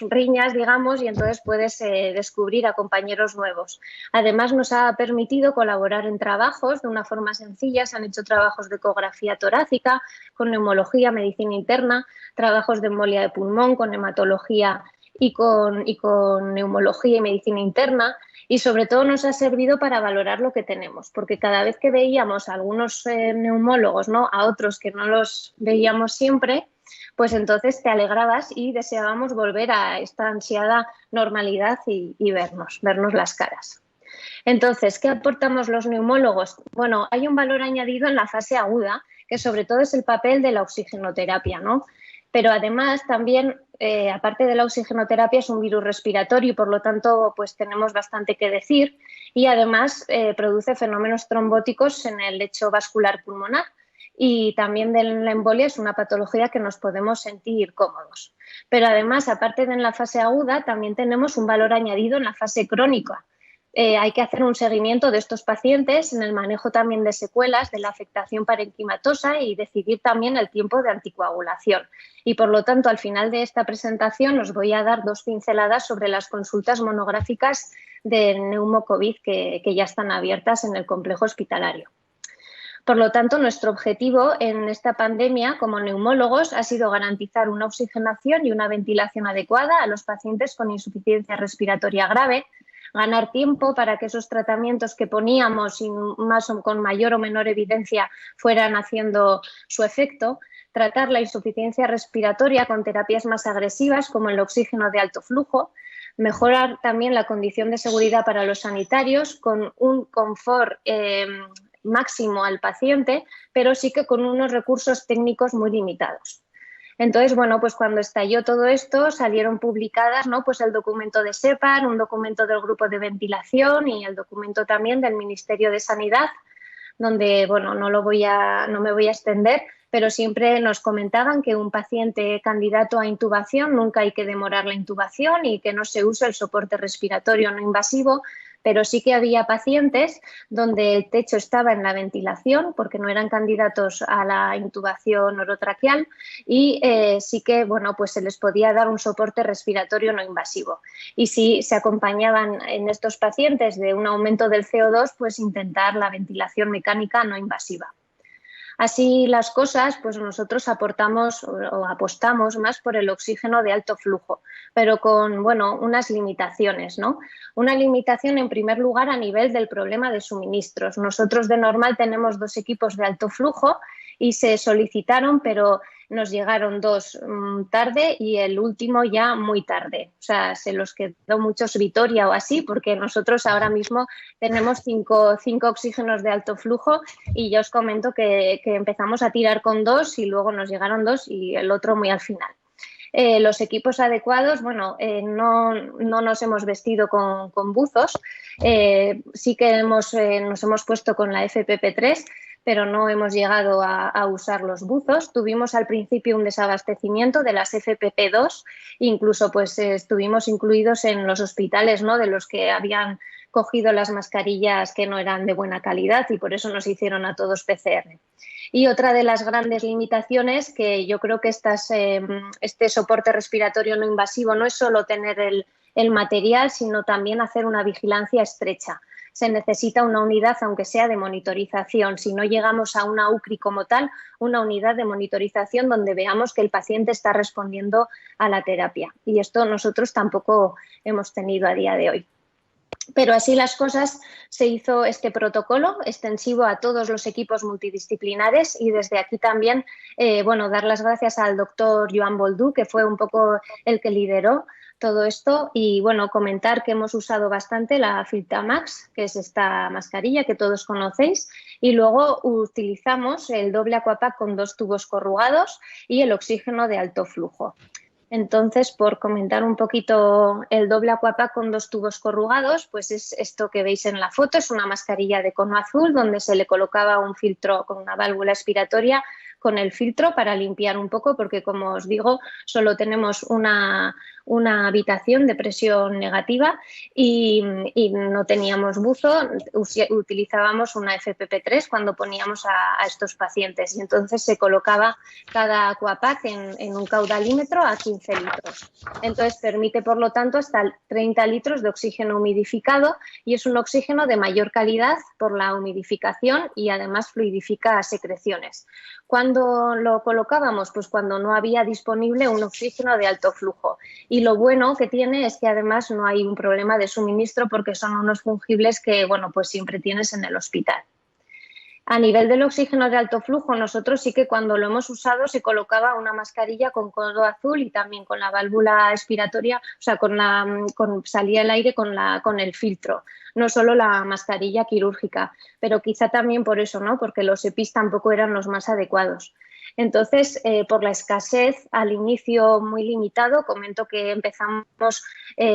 [SPEAKER 4] riñas, digamos, y entonces puedes descubrir a compañeros nuevos. Además, nos ha permitido colaborar en trabajos de una forma sencilla. Se han hecho trabajos de ecografía torácica, con neumología, medicina interna, trabajos de embolia de pulmón, con hematología y con neumología y medicina interna. Y sobre todo nos ha servido para valorar lo que tenemos, porque cada vez que veíamos a algunos neumólogos, ¿no?, a otros que no los veíamos siempre, pues entonces te alegrabas y deseábamos volver a esta ansiada normalidad y vernos las caras. Entonces, ¿qué aportamos los neumólogos? Bueno, hay un valor añadido en la fase aguda, que sobre todo es el papel de la oxigenoterapia, ¿no? Pero además también, aparte de la oxigenoterapia, es un virus respiratorio y por lo tanto pues tenemos bastante que decir, y además produce fenómenos trombóticos en el lecho vascular pulmonar, y también de la embolia es una patología que nos podemos sentir cómodos. Pero además, aparte de en la fase aguda, también tenemos un valor añadido en la fase crónica. Hay que hacer un seguimiento de estos pacientes en el manejo también de secuelas de la afectación parenquimatosa y decidir también el tiempo de anticoagulación. Y por lo tanto, al final de esta presentación os voy a dar 2 pinceladas sobre las consultas monográficas de neumocovid que ya están abiertas en el complejo hospitalario. Por lo tanto, nuestro objetivo en esta pandemia como neumólogos ha sido garantizar una oxigenación y una ventilación adecuada a los pacientes con insuficiencia respiratoria grave, ganar tiempo para que esos tratamientos que poníamos y con mayor o menor evidencia fueran haciendo su efecto, tratar la insuficiencia respiratoria con terapias más agresivas como el oxígeno de alto flujo, mejorar también la condición de seguridad para los sanitarios con un confort máximo al paciente, pero sí que con unos recursos técnicos muy limitados. Entonces, bueno, pues cuando estalló todo esto salieron publicadas, ¿no?, pues el documento de SEPAR, un documento del grupo de ventilación y el documento también del Ministerio de Sanidad, donde, bueno, no me voy a extender, pero siempre nos comentaban que un paciente candidato a intubación nunca hay que demorar la intubación y que no se use el soporte respiratorio no invasivo, pero sí que había pacientes donde el techo estaba en la ventilación porque no eran candidatos a la intubación orotraqueal y sí que, bueno, pues se les podía dar un soporte respiratorio no invasivo. Y si se acompañaban en estos pacientes de un aumento del CO2, pues intentar la ventilación mecánica no invasiva. Así las cosas, pues nosotros aportamos o apostamos más por el oxígeno de alto flujo, pero con, bueno, unas limitaciones, ¿no? Una limitación, en primer lugar, a nivel del problema de suministros. Nosotros de normal tenemos 2 equipos de alto flujo y se solicitaron, pero nos llegaron 2 tarde y el último ya muy tarde. O sea, se los quedó muchos Vitoria o así, porque nosotros ahora mismo tenemos 5 oxígenos de alto flujo y ya os comento que empezamos a tirar con 2 y luego nos llegaron 2 y el otro muy al final. Los equipos adecuados, bueno, no nos hemos vestido con buzos, sí que nos hemos puesto con la FPP3, pero no hemos llegado a usar los buzos. Tuvimos al principio un desabastecimiento de las FPP2, incluso pues estuvimos incluidos en los hospitales, ¿no?, de los que habían cogido las mascarillas que no eran de buena calidad y por eso nos hicieron a todos PCR. Y otra de las grandes limitaciones, que yo creo que este soporte respiratorio no invasivo no es solo tener el material, sino también hacer una vigilancia estrecha. Se necesita una unidad, aunque sea de monitorización. Si no llegamos a una UCRI como tal, una unidad de monitorización donde veamos que el paciente está respondiendo a la terapia. Y esto nosotros tampoco hemos tenido a día de hoy. Pero así las cosas, se hizo este protocolo extensivo a todos los equipos multidisciplinares y desde aquí también, bueno, dar las gracias al doctor Joan Boldú, que fue un poco el que lideró todo esto y, bueno, comentar que hemos usado bastante la Filtramax, que es esta mascarilla que todos conocéis, y luego utilizamos el doble Aquapack con 2 tubos corrugados y el oxígeno de alto flujo. Entonces, por comentar un poquito, el doble Aquapack con 2 tubos corrugados, pues es esto que veis en la foto, es una mascarilla de cono azul donde se le colocaba un filtro con una válvula expiratoria con el filtro para limpiar un poco, porque como os digo, solo tenemos una habitación de presión negativa y no teníamos buzo, utilizábamos una FPP3 cuando poníamos a estos pacientes y entonces se colocaba cada Aquapack en un caudalímetro a 15 litros. Entonces permite, por lo tanto, hasta 30 litros de oxígeno humidificado y es un oxígeno de mayor calidad por la humidificación y además fluidifica secreciones. ¿Cuándo lo colocábamos? Pues cuando no había disponible un oxígeno de alto flujo. Y lo bueno que tiene es que además no hay un problema de suministro porque son unos fungibles que, bueno, pues siempre tienes en el hospital. A nivel del oxígeno de alto flujo, nosotros sí que cuando lo hemos usado se colocaba una mascarilla con cono azul y también con la válvula expiratoria, o sea, salía el aire con el filtro, no solo la mascarilla quirúrgica, pero quizá también por eso, ¿no? Porque los EPIs tampoco eran los más adecuados. Entonces, por la escasez, al inicio muy limitado, comento que empezamos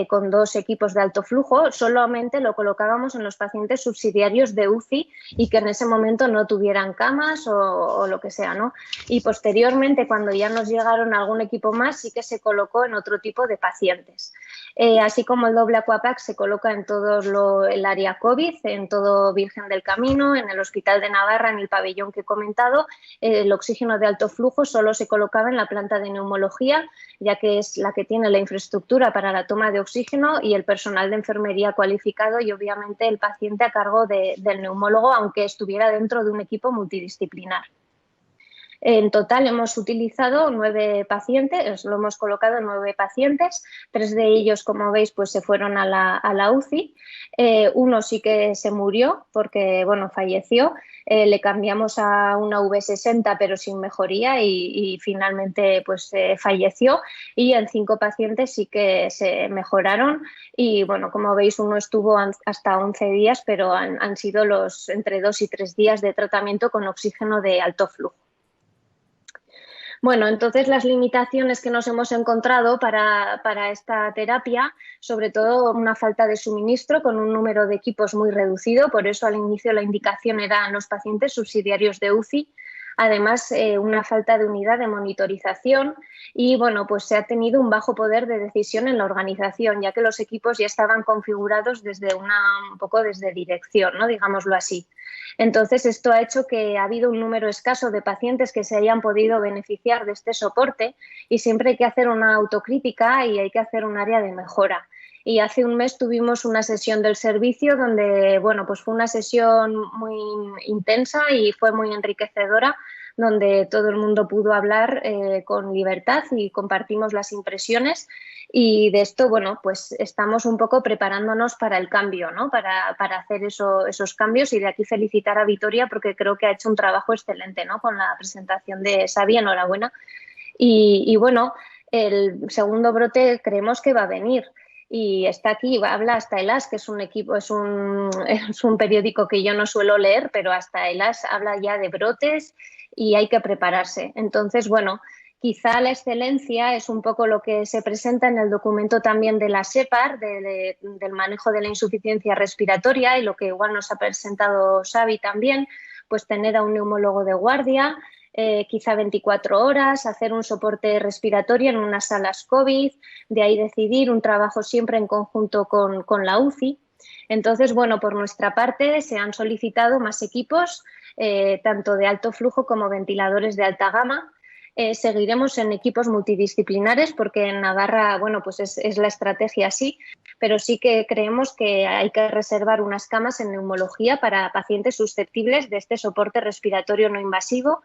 [SPEAKER 4] con 2 equipos de alto flujo, solamente lo colocábamos en los pacientes subsidiarios de UCI y que en ese momento no tuvieran camas o lo que sea, ¿no? Y posteriormente, cuando ya nos llegaron algún equipo más, sí que se colocó en otro tipo de pacientes. Así como el doble Aquapack se coloca en todo el área COVID, en todo Virgen del Camino, en el Hospital de Navarra, en el pabellón que he comentado, el oxígeno de alto flujo solo se colocaba en la planta de neumología, ya que es la que tiene la infraestructura para la toma de oxígeno y el personal de enfermería cualificado y obviamente el paciente a cargo del neumólogo, aunque estuviera dentro de un equipo multidisciplinar. En total hemos utilizado 9 pacientes, lo hemos colocado en 9 pacientes, 3 de ellos, como veis, pues se fueron a la UCI, uno sí que se murió porque, bueno, falleció, le cambiamos a una V60 pero sin mejoría y finalmente pues falleció y en 5 pacientes sí que se mejoraron y, bueno, como veis, uno estuvo hasta 11 días, pero han sido los entre 2 y 3 días de tratamiento con oxígeno de alto flujo. Bueno, entonces las limitaciones que nos hemos encontrado para esta terapia, sobre todo una falta de suministro con un número de equipos muy reducido, por eso al inicio la indicación eran los pacientes subsidiarios de UCI. Además, una falta de unidad de monitorización y, bueno, pues se ha tenido un bajo poder de decisión en la organización, ya que los equipos ya estaban configurados desde un poco desde dirección, ¿no? Digámoslo así. Entonces, esto ha hecho que ha habido un número escaso de pacientes que se hayan podido beneficiar de este soporte y siempre hay que hacer una autocrítica y hay que hacer un área de mejora. Y hace un mes tuvimos una sesión del servicio donde, bueno, pues fue una sesión muy intensa y fue muy enriquecedora, donde todo el mundo pudo hablar con libertad y compartimos las impresiones y de esto, bueno, pues estamos un poco preparándonos para el cambio, ¿no? Para hacer esos cambios y de aquí felicitar a Vitoria porque creo que ha hecho un trabajo excelente, ¿no? Con la presentación de Xavi, enhorabuena. Y bueno, el segundo brote creemos que va a venir. Y está aquí, habla hasta el AS, que es un equipo, es un periódico que yo no suelo leer, pero hasta el AS habla ya de brotes y hay que prepararse. Entonces, bueno, quizá la excelencia es un poco lo que se presenta en el documento también de la SEPAR, del manejo de la insuficiencia respiratoria y lo que igual nos ha presentado Xavi también, pues tener a un neumólogo de guardia, quizá 24 horas, hacer un soporte respiratorio en unas salas COVID, de ahí decidir un trabajo siempre en conjunto con la UCI. Entonces, bueno, por nuestra parte se han solicitado más equipos, tanto de alto flujo como ventiladores de alta gama. Seguiremos en equipos multidisciplinares porque en Navarra, bueno, pues es la estrategia así, pero sí que creemos que hay que reservar unas camas en neumología para pacientes susceptibles de este soporte respiratorio no invasivo,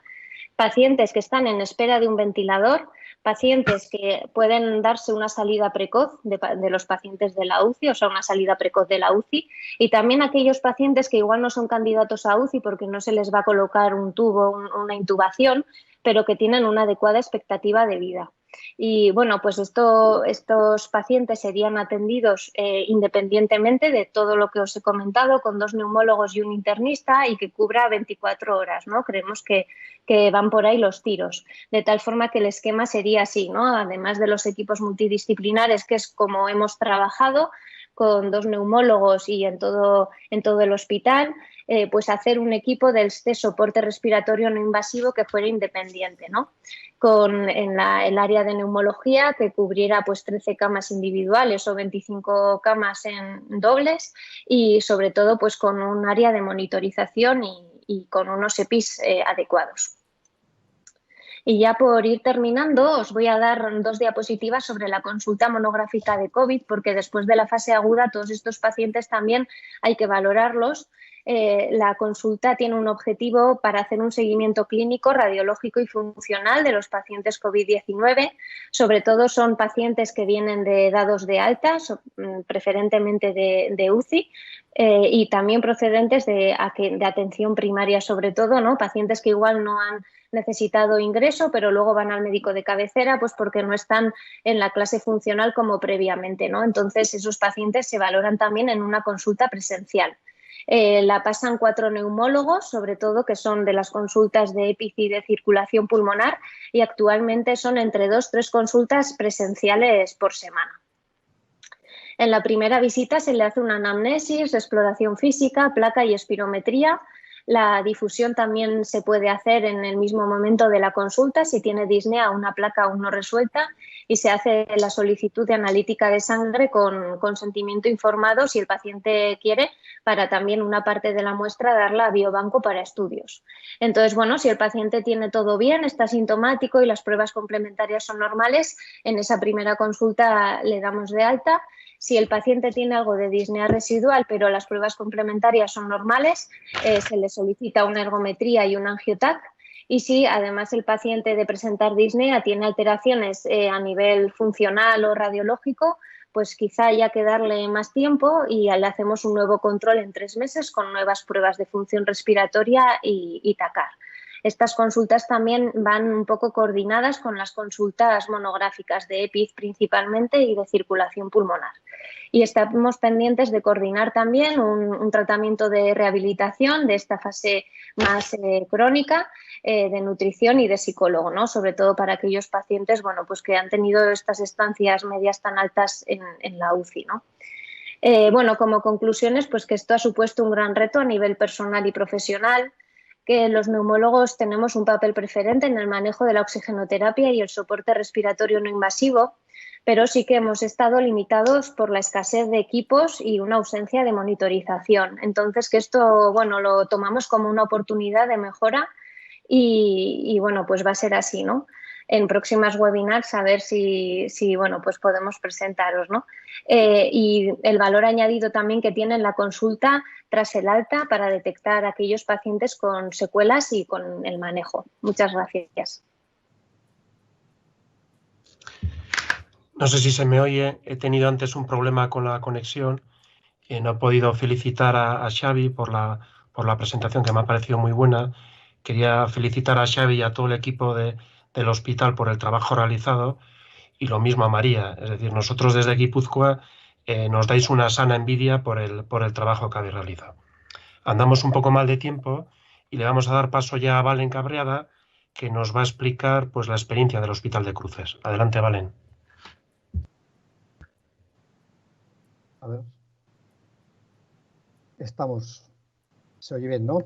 [SPEAKER 4] pacientes que están en espera de un ventilador, pacientes que pueden darse una salida precoz de los pacientes de la UCI, o sea, una salida precoz de la UCI, y también aquellos pacientes que igual no son candidatos a UCI porque no se les va a colocar un tubo, una intubación, pero que tienen una adecuada expectativa de vida. Y bueno, pues estos pacientes serían atendidos independientemente de todo lo que os he comentado, con 2 neumólogos y un internista, y que cubra 24 horas, ¿no? Creemos que van por ahí los tiros, de tal forma que el esquema sería así, ¿no? Además de los equipos multidisciplinares, que es como hemos trabajado, con 2 neumólogos y en todo el hospital, pues hacer un equipo de soporte respiratorio no invasivo que fuera independiente, ¿no? En el área de neumología, que cubriera pues 13 camas individuales o 25 camas en dobles, y sobre todo pues con un área de monitorización y con unos EPIs adecuados. Y ya por ir terminando, os voy a dar 2 diapositivas sobre la consulta monográfica de COVID, porque después de la fase aguda todos estos pacientes también hay que valorarlos. La consulta tiene un objetivo para hacer un seguimiento clínico, radiológico y funcional de los pacientes COVID-19. Sobre todo son pacientes que vienen de dados de alta, preferentemente de UCI, y también procedentes de atención primaria, sobre todo, ¿no? Pacientes que igual no han necesitado ingreso, pero luego van al médico de cabecera pues porque no están en la clase funcional como previamente, ¿no? Entonces, esos pacientes se valoran también en una consulta presencial. La pasan 4 neumólogos, sobre todo, que son de las consultas de EPIC y de circulación pulmonar, y actualmente son entre 2-3 consultas presenciales por semana. En la primera visita se le hace una anamnesis, exploración física, placa y espirometría. La difusión también se puede hacer en el mismo momento de la consulta si tiene disnea, una placa aún no resuelta, y se hace la solicitud de analítica de sangre con consentimiento informado, si el paciente quiere, para también una parte de la muestra darla a biobanco para estudios. Entonces, bueno, si el paciente tiene todo bien, está asintomático y las pruebas complementarias son normales, en esa primera consulta le damos de alta. Si el paciente tiene algo de disnea residual, pero las pruebas complementarias son normales, se le solicita una ergometría y un angiotac. Y si además el paciente de presentar disnea tiene alteraciones a nivel funcional o radiológico, pues quizá haya que darle más tiempo y le hacemos un nuevo control en 3 meses con nuevas pruebas de función respiratoria y TACAR. Estas consultas también van un poco coordinadas con las consultas monográficas de EPIC principalmente y de circulación pulmonar. Y estamos pendientes de coordinar también un tratamiento de rehabilitación de esta fase más crónica, de nutrición y de psicólogo, ¿no? Sobre todo para aquellos pacientes, bueno, pues que han tenido estas estancias medias tan altas en la UCI, ¿no? Bueno, como conclusiones, pues que esto ha supuesto un gran reto a nivel personal y profesional, que los neumólogos tenemos un papel preferente en el manejo de la oxigenoterapia y el soporte respiratorio no invasivo, pero sí que hemos estado limitados por la escasez de equipos y una ausencia de monitorización. Entonces, que esto, bueno, lo tomamos como una oportunidad de mejora y bueno, pues va a ser así, ¿no? En próximas webinars a ver si bueno, pues podemos presentaros, ¿no? Y el valor añadido también que tiene la consulta tras el alta para detectar a aquellos pacientes con secuelas y con el manejo. Muchas gracias.
[SPEAKER 2] No sé si se me oye, he tenido antes un problema con la conexión y no he podido felicitar a Xavi por la presentación, que me ha parecido muy buena. Quería felicitar a Xavi y a todo el equipo del hospital por el trabajo realizado, y lo mismo a María. Es decir, nosotros desde Guipúzcoa nos dais una sana envidia por el trabajo que habéis realizado. Andamos un poco mal de tiempo y le vamos a dar paso ya a Valen Cabreada, que nos va a explicar pues la experiencia del Hospital de Cruces. Adelante, Valen.
[SPEAKER 5] A ver. Se oye bien, ¿no?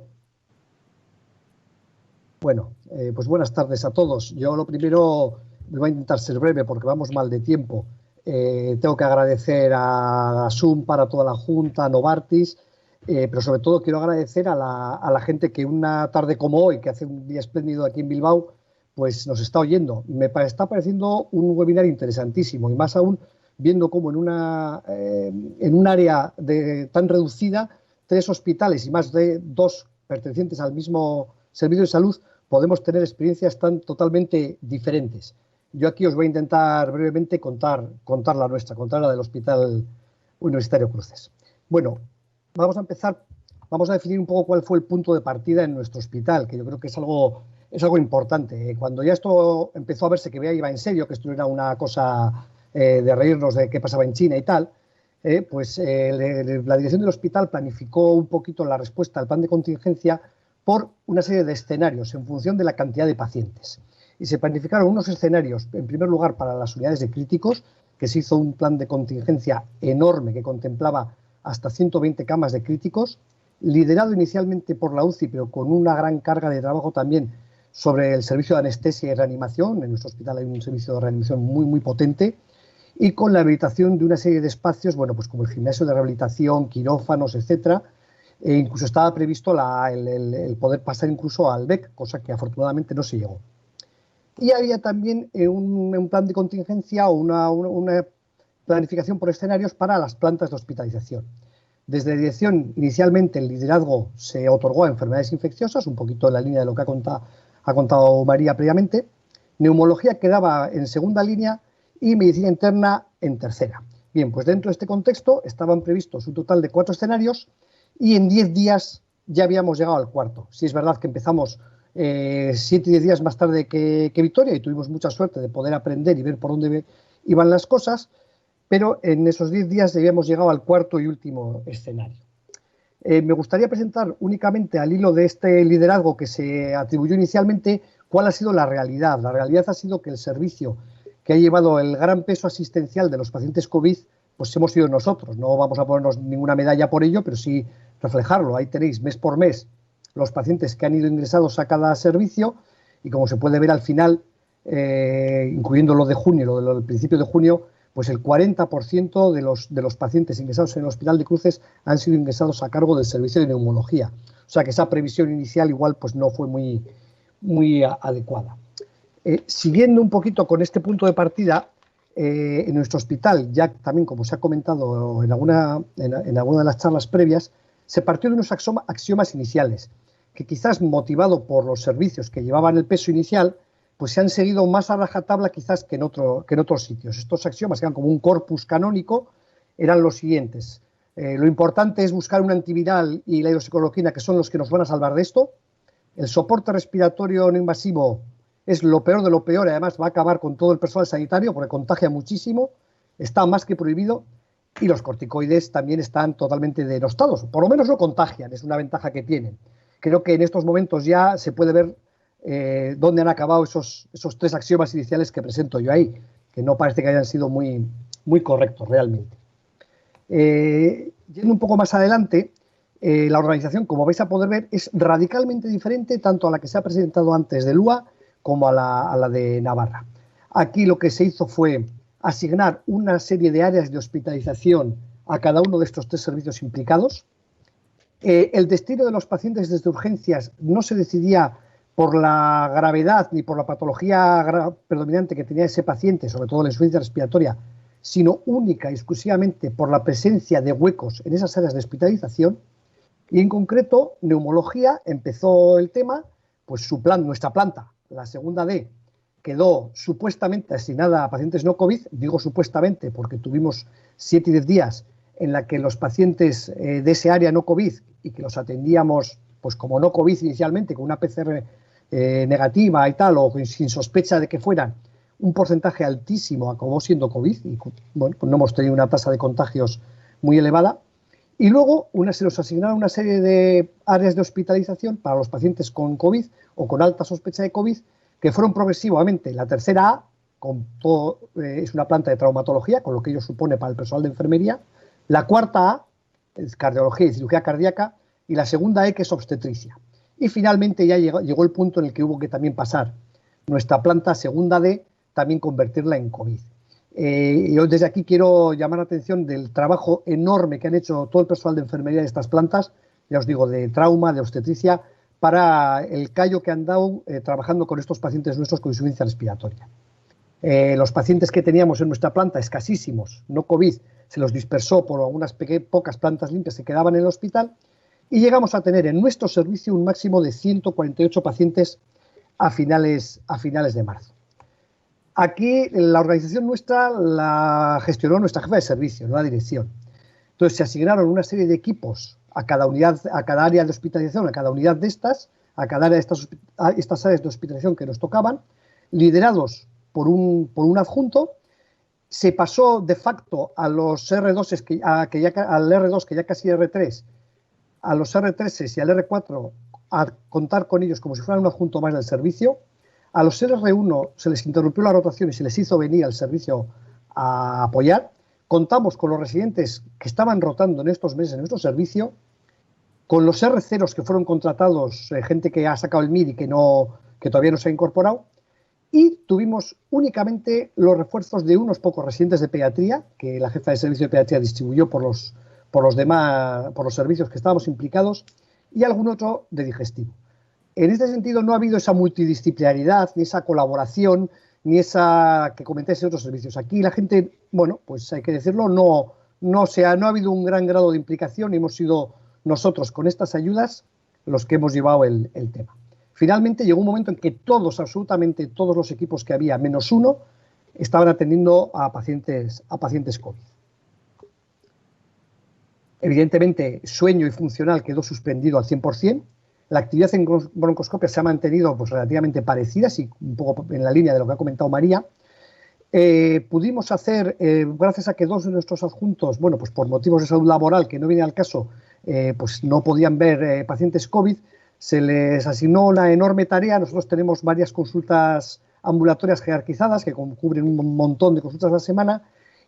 [SPEAKER 5] Bueno, pues buenas tardes a todos. Yo lo primero, me voy a intentar ser breve porque vamos mal de tiempo. Tengo que agradecer a Zoom, para toda la Junta, a Novartis, pero sobre todo quiero agradecer a la gente que una tarde como hoy, que hace un día espléndido aquí en Bilbao, pues nos está oyendo. Me está pareciendo un webinar interesantísimo, y más aún viendo cómo en un área tan reducida, 3 hospitales y más de 2 pertenecientes al mismo servicio de salud, podemos tener experiencias tan totalmente diferentes. Yo aquí os voy a intentar brevemente contar la nuestra, contar la del Hospital Universitario Cruces. Bueno, vamos a empezar, vamos a definir un poco cuál fue el punto de partida en nuestro hospital, que yo creo que es algo es algo importante. Cuando ya esto empezó a verse que iba en serio, que esto no era una cosa de reírnos de qué pasaba en China y tal, pues la dirección del hospital planificó un poquito la respuesta al plan de contingencia por una serie de escenarios en función de la cantidad de pacientes. Y se planificaron unos escenarios, en primer lugar, para las unidades de críticos, que se hizo un plan de contingencia enorme que contemplaba hasta 120 camas de críticos, liderado inicialmente por la UCI, pero con una gran carga de trabajo también sobre el servicio de anestesia y reanimación. En nuestro hospital hay un servicio de reanimación muy, muy potente, y con la habilitación de una serie de espacios, bueno, pues como el gimnasio de rehabilitación, quirófanos, etcétera. E incluso estaba previsto el poder pasar incluso al BEC, cosa que afortunadamente no se llegó. Y había también un plan de contingencia o una planificación por escenarios para las plantas de hospitalización. Desde la dirección, inicialmente el liderazgo se otorgó a enfermedades infecciosas, un poquito en la línea de lo que ha contado María previamente. Neumología quedaba en segunda línea y medicina interna en tercera. Bien, pues dentro de este contexto estaban previstos un total de 4 escenarios y en 10 días ya habíamos llegado al cuarto. Sí es verdad que empezamos 7 y 10 días más tarde que Victoria y tuvimos mucha suerte de poder aprender y ver por dónde iban las cosas, pero en esos 10 días habíamos llegado al cuarto y último escenario. Me gustaría presentar únicamente al hilo de este liderazgo que se atribuyó inicialmente cuál ha sido la realidad. La realidad ha sido que el servicio que ha llevado el gran peso asistencial de los pacientes COVID, pues hemos sido nosotros. No vamos a ponernos ninguna medalla por ello, pero sí reflejarlo. Ahí tenéis mes por mes los pacientes que han ido ingresados a cada servicio y como se puede ver al final, incluyendo lo de junio, lo del principio de junio, pues el 40% de los pacientes ingresados en el Hospital de Cruces han sido ingresados a cargo del servicio de neumología. O sea que esa previsión inicial igual pues no fue muy adecuada. Siguiendo un poquito con este punto de partida, en nuestro hospital, ya también como se ha comentado en alguna de las charlas previas, se partió de unos axiomas iniciales, que quizás motivado por los servicios que llevaban el peso inicial, pues se han seguido más a rajatabla quizás que en otros sitios. Estos axiomas, que eran como un corpus canónico, eran los siguientes. Lo importante es buscar un antiviral y la hidroxicloroquina, que son los que nos van a salvar de esto. El soporte respiratorio no invasivo es lo peor de lo peor y además va a acabar con todo el personal sanitario porque contagia muchísimo, está más que prohibido, y los corticoides también están totalmente denostados, por lo menos no contagian, es una ventaja que tienen. Creo que en estos momentos ya se puede ver dónde han acabado esos 3 axiomas iniciales que presento yo ahí, que no parece que hayan sido muy correctos realmente. Yendo un poco más adelante, la organización, como vais a poder ver, es radicalmente diferente tanto a la que se ha presentado antes de Lua como a la de Navarra. Aquí lo que se hizo fue asignar una serie de áreas de hospitalización a cada uno de estos 3 servicios implicados. El destino de los pacientes desde urgencias no se decidía por la gravedad ni por la patología predominante que tenía ese paciente, sobre todo la insuficiencia respiratoria, sino única y exclusivamente por la presencia de huecos en esas áreas de hospitalización. Y en concreto, neumología, empezó el tema, pues nuestra planta, la segunda D, quedó supuestamente asignada a pacientes no COVID. Digo supuestamente porque tuvimos 7 y 10 días en la que los pacientes de ese área no COVID y que los atendíamos pues como no COVID inicialmente, con una PCR negativa y tal, o sin sospecha de que fueran, un porcentaje altísimo acabó siendo COVID y bueno, pues no hemos tenido una tasa de contagios muy elevada. Y luego se nos asignaron una serie de áreas de hospitalización para los pacientes con COVID o con alta sospecha de COVID, que fueron progresivamente. La tercera A, es una planta de traumatología, con lo que ello supone para el personal de enfermería. La cuarta A es cardiología y cirugía cardíaca. Y la segunda E, que es obstetricia. Y finalmente ya llegó el punto en el que hubo que también pasar nuestra planta segunda D, también convertirla en COVID. Yo desde aquí quiero llamar la atención del trabajo enorme que han hecho todo el personal de enfermería de estas plantas, ya os digo, de trauma, de obstetricia, para el callo que han dado trabajando con estos pacientes nuestros con insuficiencia respiratoria. Los pacientes que teníamos en nuestra planta, escasísimos, no COVID, se los dispersó por algunas pocas plantas limpias que quedaban en el hospital y llegamos a tener en nuestro servicio un máximo de 148 pacientes a finales de marzo. Aquí la organización nuestra la gestionó nuestra jefa de servicio, no la dirección. Entonces se asignaron una serie de equipos a cada unidad, a cada área de hospitalización, a cada unidad de estas, a cada área de estas áreas de hospitalización que nos tocaban, liderados por un adjunto. Se pasó de facto a los R2, al R2, que ya casi R3, a los R3 y al R4, a contar con ellos como si fueran un adjunto más del servicio. A los R1 se les interrumpió la rotación y se les hizo venir al servicio a apoyar. Contamos con los residentes que estaban rotando en estos meses en nuestro servicio, con los R0 que fueron contratados, gente que ha sacado el MIR y que todavía no se ha incorporado, y tuvimos únicamente los refuerzos de unos pocos residentes de pediatría, que la jefa de servicio de pediatría distribuyó por los servicios que estábamos implicados, y algún otro de digestivo. En este sentido no ha habido esa multidisciplinaridad, ni esa colaboración, ni esa que comentáis en otros servicios. Aquí la gente, bueno, pues hay que decirlo, no ha habido un gran grado de implicación y hemos sido nosotros con estas ayudas los que hemos llevado el tema. Finalmente llegó un momento en que todos, absolutamente todos los equipos que había, menos uno, estaban atendiendo a pacientes COVID. Evidentemente, sueño y funcional quedó suspendido al 100%. La actividad en broncoscopia se ha mantenido pues, relativamente parecida, y un poco en la línea de lo que ha comentado María. Pudimos hacer, gracias a que dos de nuestros adjuntos, bueno, pues por motivos de salud laboral, que no viene al caso, pues no podían ver pacientes COVID, se les asignó una enorme tarea. Nosotros tenemos varias consultas ambulatorias jerarquizadas que cubren un montón de consultas a la semana,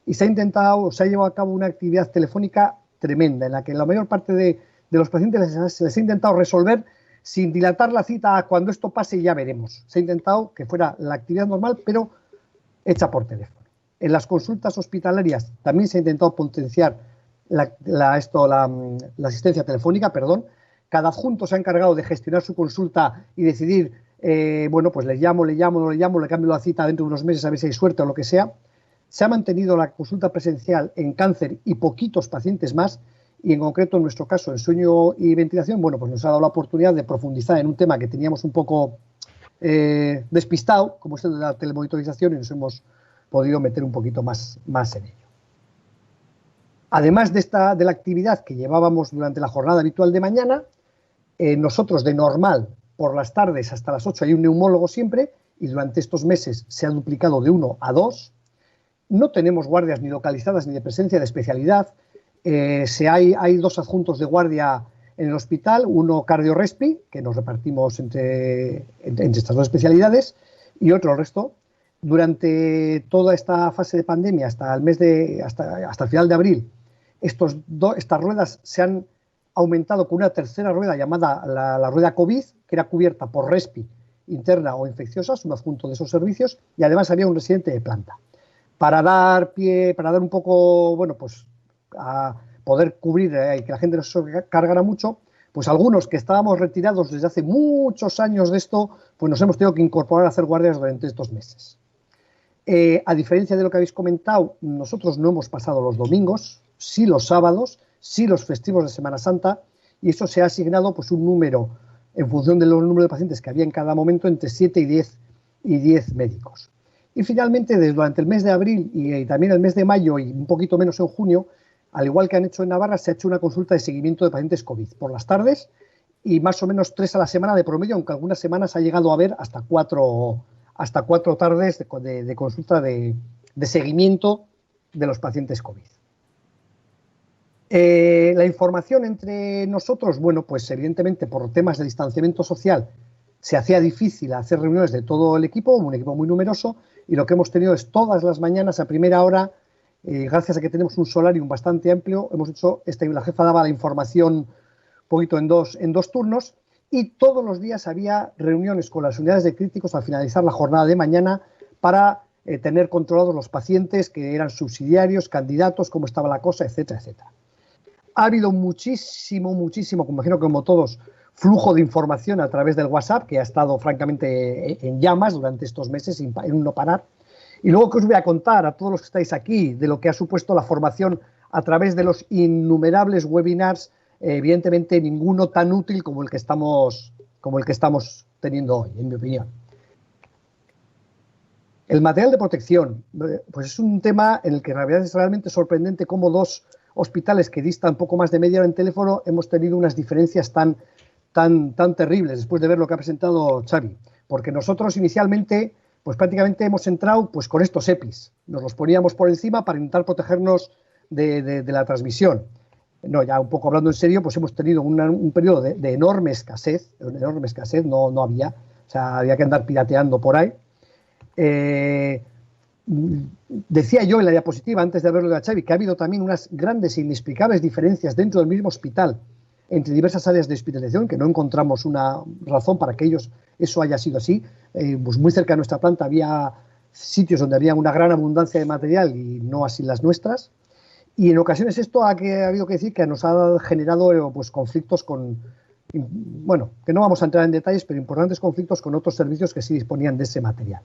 [SPEAKER 5] y se ha llevado a cabo una actividad telefónica tremenda, en la que la mayor parte de los pacientes se les ha intentado resolver sin dilatar la cita a cuando esto pase y ya veremos. Se ha intentado que fuera la actividad normal, pero hecha por teléfono. En las consultas hospitalarias también se ha intentado potenciar la asistencia telefónica, Cada adjunto se ha encargado de gestionar su consulta y decidir, bueno, pues le llamo, no le llamo, le cambio la cita dentro de unos meses a ver si hay suerte o lo que sea. Se ha mantenido la consulta presencial en cáncer y poquitos pacientes más, y en concreto en nuestro caso en sueño y ventilación, bueno, pues nos ha dado la oportunidad de profundizar en un tema que teníamos un poco despistado, como es el de la telemonitorización, y nos hemos podido meter un poquito más en ello. Además de la actividad que llevábamos durante la jornada habitual de mañana, nosotros de normal por las tardes hasta las 8 hay un neumólogo siempre, y durante estos meses se ha duplicado de 1 a 2. No tenemos guardias ni localizadas ni de presencia de especialidad. Hay dos adjuntos de guardia en el hospital, uno cardio-respi, que nos repartimos entre estas dos especialidades, y otro el resto. Durante toda esta fase de pandemia, hasta el final de abril, estas ruedas se han aumentado con una tercera rueda llamada la rueda COVID, que era cubierta por respi interna o infecciosa, un adjunto de esos servicios, y además había un residente de planta. Para dar un poco, bueno, pues a poder cubrir y que la gente no se cargara mucho, pues algunos que estábamos retirados desde hace muchos años de esto, pues nos hemos tenido que incorporar a hacer guardias durante estos meses. A diferencia de lo que habéis comentado, nosotros no hemos pasado los domingos, sí los sábados, sí los festivos de Semana Santa, y eso se ha asignado pues un número, en función del número de pacientes que había en cada momento, entre 7 y 10 médicos. Y finalmente, durante el mes de abril y también el mes de mayo y un poquito menos en junio, al igual que han hecho en Navarra, se ha hecho una consulta de seguimiento de pacientes COVID por las tardes, y más o menos 3 a la semana de promedio, aunque algunas semanas ha llegado a haber hasta 4 tardes de consulta de seguimiento de los pacientes COVID. La información entre nosotros, bueno, pues evidentemente por temas de distanciamiento social se hacía difícil hacer reuniones de todo el equipo, un equipo muy numeroso, y lo que hemos tenido es todas las mañanas a primera hora, gracias a que tenemos un solarium bastante amplio, hemos hecho, la jefa daba la información un poquito en dos turnos, y todos los días había reuniones con las unidades de críticos al finalizar la jornada de mañana para tener controlados los pacientes que eran subsidiarios, candidatos, cómo estaba la cosa, etcétera, etcétera. Ha habido muchísimo, como imagino como todos, flujo de información a través del WhatsApp, que ha estado francamente en llamas durante estos meses, en un no parar. Y luego que os voy a contar a todos los que estáis aquí de lo que ha supuesto la formación a través de los innumerables webinars, evidentemente ninguno tan útil como el que estamos teniendo hoy, en mi opinión. El material de protección, pues es un tema en el que en realidad es realmente sorprendente cómo dos hospitales que distan poco más de media hora en teléfono hemos tenido unas diferencias tan tan terribles después de ver lo que ha presentado Xavi, porque nosotros inicialmente pues prácticamente hemos entrado pues con estos EPIs, nos los poníamos por encima para intentar protegernos de la transmisión. No, ya un poco hablando en serio, pues hemos tenido un periodo de enorme escasez, no había, o sea, había que andar pirateando por ahí. Decía yo en la diapositiva, antes de verlo de Xavi, que ha habido también unas grandes e inexplicables diferencias dentro del mismo hospital entre diversas áreas de hospitalización, que no encontramos una razón para que eso haya sido así. Pues muy cerca de nuestra planta había sitios donde había una gran abundancia de material y no así las nuestras. Y en ocasiones esto ha habido que decir que nos ha generado pues, conflictos con, bueno, que no vamos a entrar en detalles, pero importantes conflictos con otros servicios que sí disponían de ese material.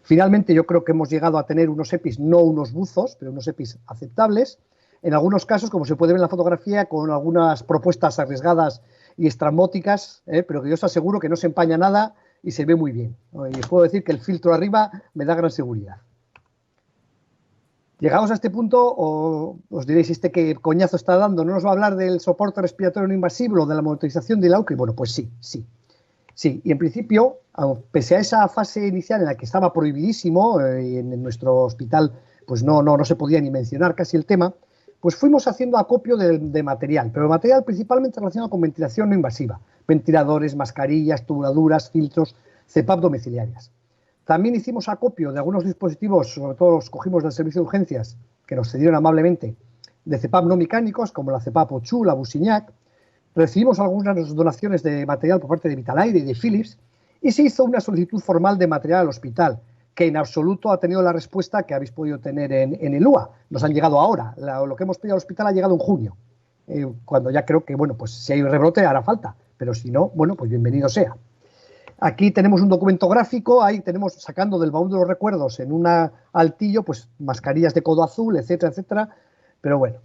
[SPEAKER 5] Finalmente yo creo que hemos llegado a tener unos EPIs, no unos buzos, pero unos EPIs aceptables. En algunos casos, como se puede ver en la fotografía, con algunas propuestas arriesgadas y estrambóticas, pero que yo os aseguro que no se empaña nada y se ve muy bien. Y os puedo decir que el filtro arriba me da gran seguridad. Llegados a este punto, os diréis, ¿qué coñazo está dando? ¿No nos va a hablar del soporte respiratorio no invasivo, de la monitorización del AUCRI? Bueno, pues sí. Sí, y en principio, pese a esa fase inicial en la que estaba prohibidísimo, en nuestro hospital pues no se podía ni mencionar casi el tema, pues fuimos haciendo acopio de material, pero material principalmente relacionado con ventilación no invasiva, ventiladores, mascarillas, tubuladuras, filtros, CPAP domiciliarias. También hicimos acopio de algunos dispositivos, sobre todo los cogimos del servicio de urgencias, que nos cedieron amablemente, de CPAP no mecánicos, como la CPAP Ochu, la Busignac. Recibimos algunas donaciones de material por parte de Vitalaire y de Philips, y se hizo una solicitud formal de material al hospital, que en absoluto ha tenido la respuesta que habéis podido tener en el UA. Nos han llegado ahora. Lo que hemos pedido al hospital ha llegado en junio, cuando ya creo que, bueno, pues si hay rebrote hará falta, pero si no, bueno, pues bienvenido sea. Aquí tenemos un documento gráfico, ahí tenemos sacando del baúl de los recuerdos en un altillo, pues mascarillas de codo azul, etcétera, etcétera, pero bueno.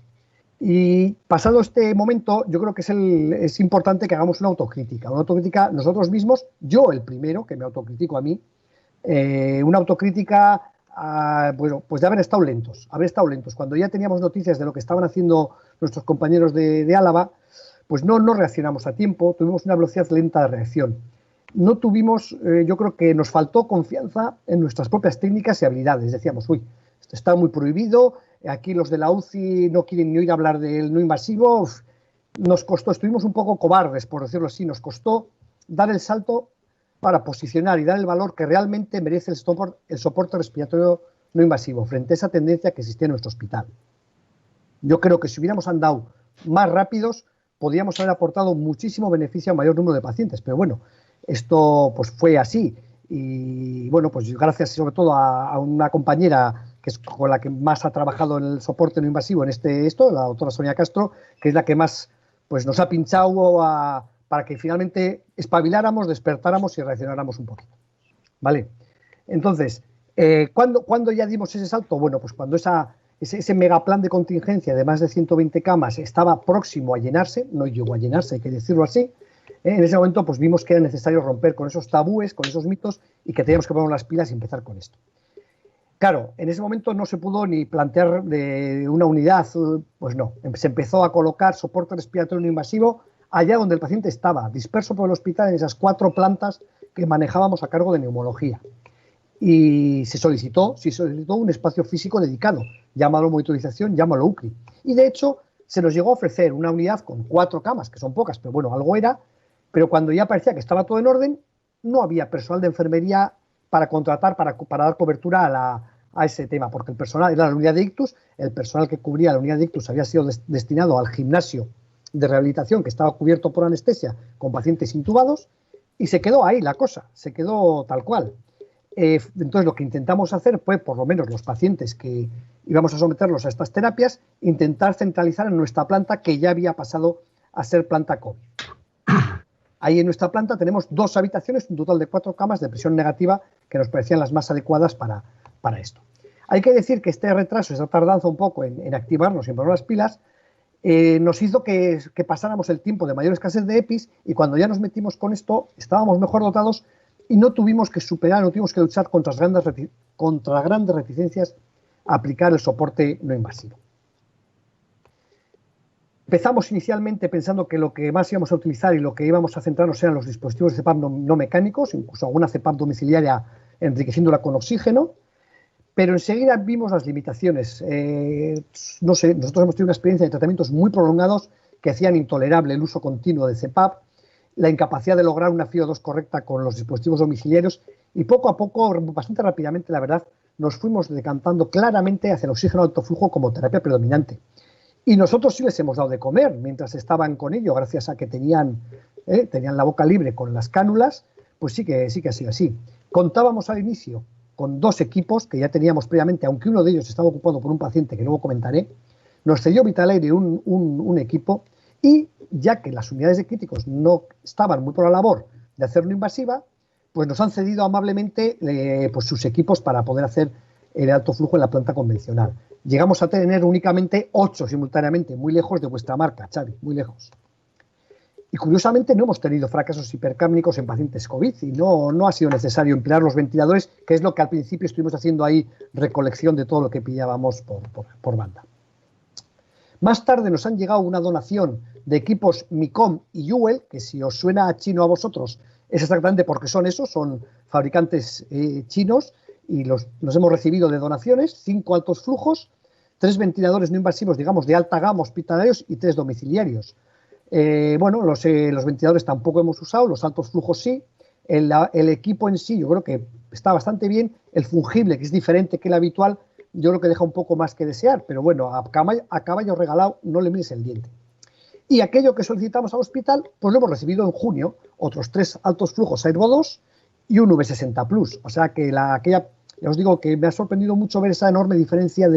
[SPEAKER 5] Y pasado este momento, yo creo que es importante que hagamos una autocrítica nosotros mismos, yo el primero, que me autocritico a mí, una autocrítica, bueno, pues de haber estado lentos. Cuando ya teníamos noticias de lo que estaban haciendo nuestros compañeros de Álava, pues no reaccionamos a tiempo, tuvimos una velocidad lenta de reacción. No tuvimos, yo creo que nos faltó confianza en nuestras propias técnicas y habilidades. Decíamos, uy, esto está muy prohibido, aquí los de la UCI no quieren ni oír hablar del no invasivo. Nos costó, estuvimos un poco cobardes, por decirlo así, nos costó dar el salto para posicionar y dar el valor que realmente merece el soporte respiratorio no invasivo frente a esa tendencia que existía en nuestro hospital. Yo creo que si hubiéramos andado más rápidos, podríamos haber aportado muchísimo beneficio a mayor número de pacientes, pero bueno, esto pues fue así. Y bueno, pues gracias sobre todo a una compañera que es con la que más ha trabajado en el soporte no invasivo en la doctora Sonia Castro, que es la que más pues nos ha pinchado para que finalmente espabiláramos, despertáramos y reaccionáramos un poquito. ¿Vale? Entonces, ¿cuándo ya dimos ese salto? Bueno, pues cuando ese megaplan de contingencia de más de 120 camas estaba próximo a llenarse, no llegó a llenarse, hay que decirlo así. En ese momento pues vimos que era necesario romper con esos tabúes, con esos mitos y que teníamos que poner las pilas y empezar con esto. Claro, en ese momento no se pudo ni plantear de una unidad, pues no. Se empezó a colocar soporte respiratorio no invasivo allá donde el paciente estaba, disperso por el hospital en esas 4 plantas que manejábamos a cargo de neumología. Y se solicitó un espacio físico dedicado, llámalo monitorización, llámalo UCRI. Y de hecho se nos llegó a ofrecer una unidad con 4 camas, que son pocas, pero bueno, algo era, pero cuando ya parecía que estaba todo en orden, no había personal de enfermería para contratar, para dar cobertura a ese tema, porque el personal era la unidad de ictus, el personal que cubría la unidad de ictus había sido destinado al gimnasio de rehabilitación que estaba cubierto por anestesia con pacientes intubados y se quedó ahí la cosa, se quedó tal cual. Entonces lo que intentamos hacer fue, por lo menos los pacientes que íbamos a someterlos a estas terapias, intentar centralizar en nuestra planta que ya había pasado a ser planta COVID. Ahí en nuestra planta tenemos 2 habitaciones, un total de 4 camas de presión negativa que nos parecían las más adecuadas para esto. Hay que decir que este retraso, esta tardanza un poco en activarnos y en poner las pilas, nos hizo que pasáramos el tiempo de mayor escasez de EPIs y cuando ya nos metimos con esto estábamos mejor dotados y no tuvimos que luchar contra grandes reticencias a aplicar el soporte no invasivo. Empezamos inicialmente pensando que lo que más íbamos a utilizar y lo que íbamos a centrarnos eran los dispositivos de CPAP no mecánicos, incluso alguna CPAP domiciliaria enriqueciéndola con oxígeno, pero enseguida vimos las limitaciones. No sé, nosotros hemos tenido una experiencia de tratamientos muy prolongados que hacían intolerable el uso continuo de CPAP, la incapacidad de lograr una FiO2 correcta con los dispositivos domiciliarios y poco a poco, bastante rápidamente, la verdad, nos fuimos decantando claramente hacia el oxígeno alto flujo como terapia predominante. Y nosotros sí les hemos dado de comer mientras estaban con ello, gracias a que tenían la boca libre con las cánulas, pues sí que ha sido así. Contábamos al inicio con 2 equipos que ya teníamos previamente, aunque uno de ellos estaba ocupado por un paciente que luego comentaré. Nos cedió Vitalaire un equipo y ya que las unidades de críticos no estaban muy por la labor de hacerlo invasiva, pues nos han cedido amablemente pues sus equipos para poder hacer el alto flujo en la planta convencional. Llegamos a tener únicamente 8 simultáneamente, muy lejos de vuestra marca, Xavi, muy lejos. Y curiosamente no hemos tenido fracasos hipercámnicos en pacientes COVID y no ha sido necesario emplear los ventiladores, que es lo que al principio estuvimos haciendo ahí, recolección de todo lo que pillábamos por banda. Más tarde nos han llegado una donación de equipos Micom y Yuwell, que si os suena a chino a vosotros, es exactamente porque son esos, son fabricantes chinos, y nos hemos recibido de donaciones 5 altos flujos, 3 ventiladores no invasivos, digamos, de alta gama hospitalarios y 3 domiciliarios. Bueno, los ventiladores tampoco hemos usado, los altos flujos sí. El equipo en sí yo creo que está bastante bien. El fungible, que es diferente que el habitual, yo creo que deja un poco más que desear, pero bueno, a caballo regalado no le mires el diente. Y aquello que solicitamos al hospital, pues lo hemos recibido en junio, otros 3 altos flujos Airvo 2 y un V60 Plus. O sea que ya os digo que me ha sorprendido mucho ver esa enorme diferencia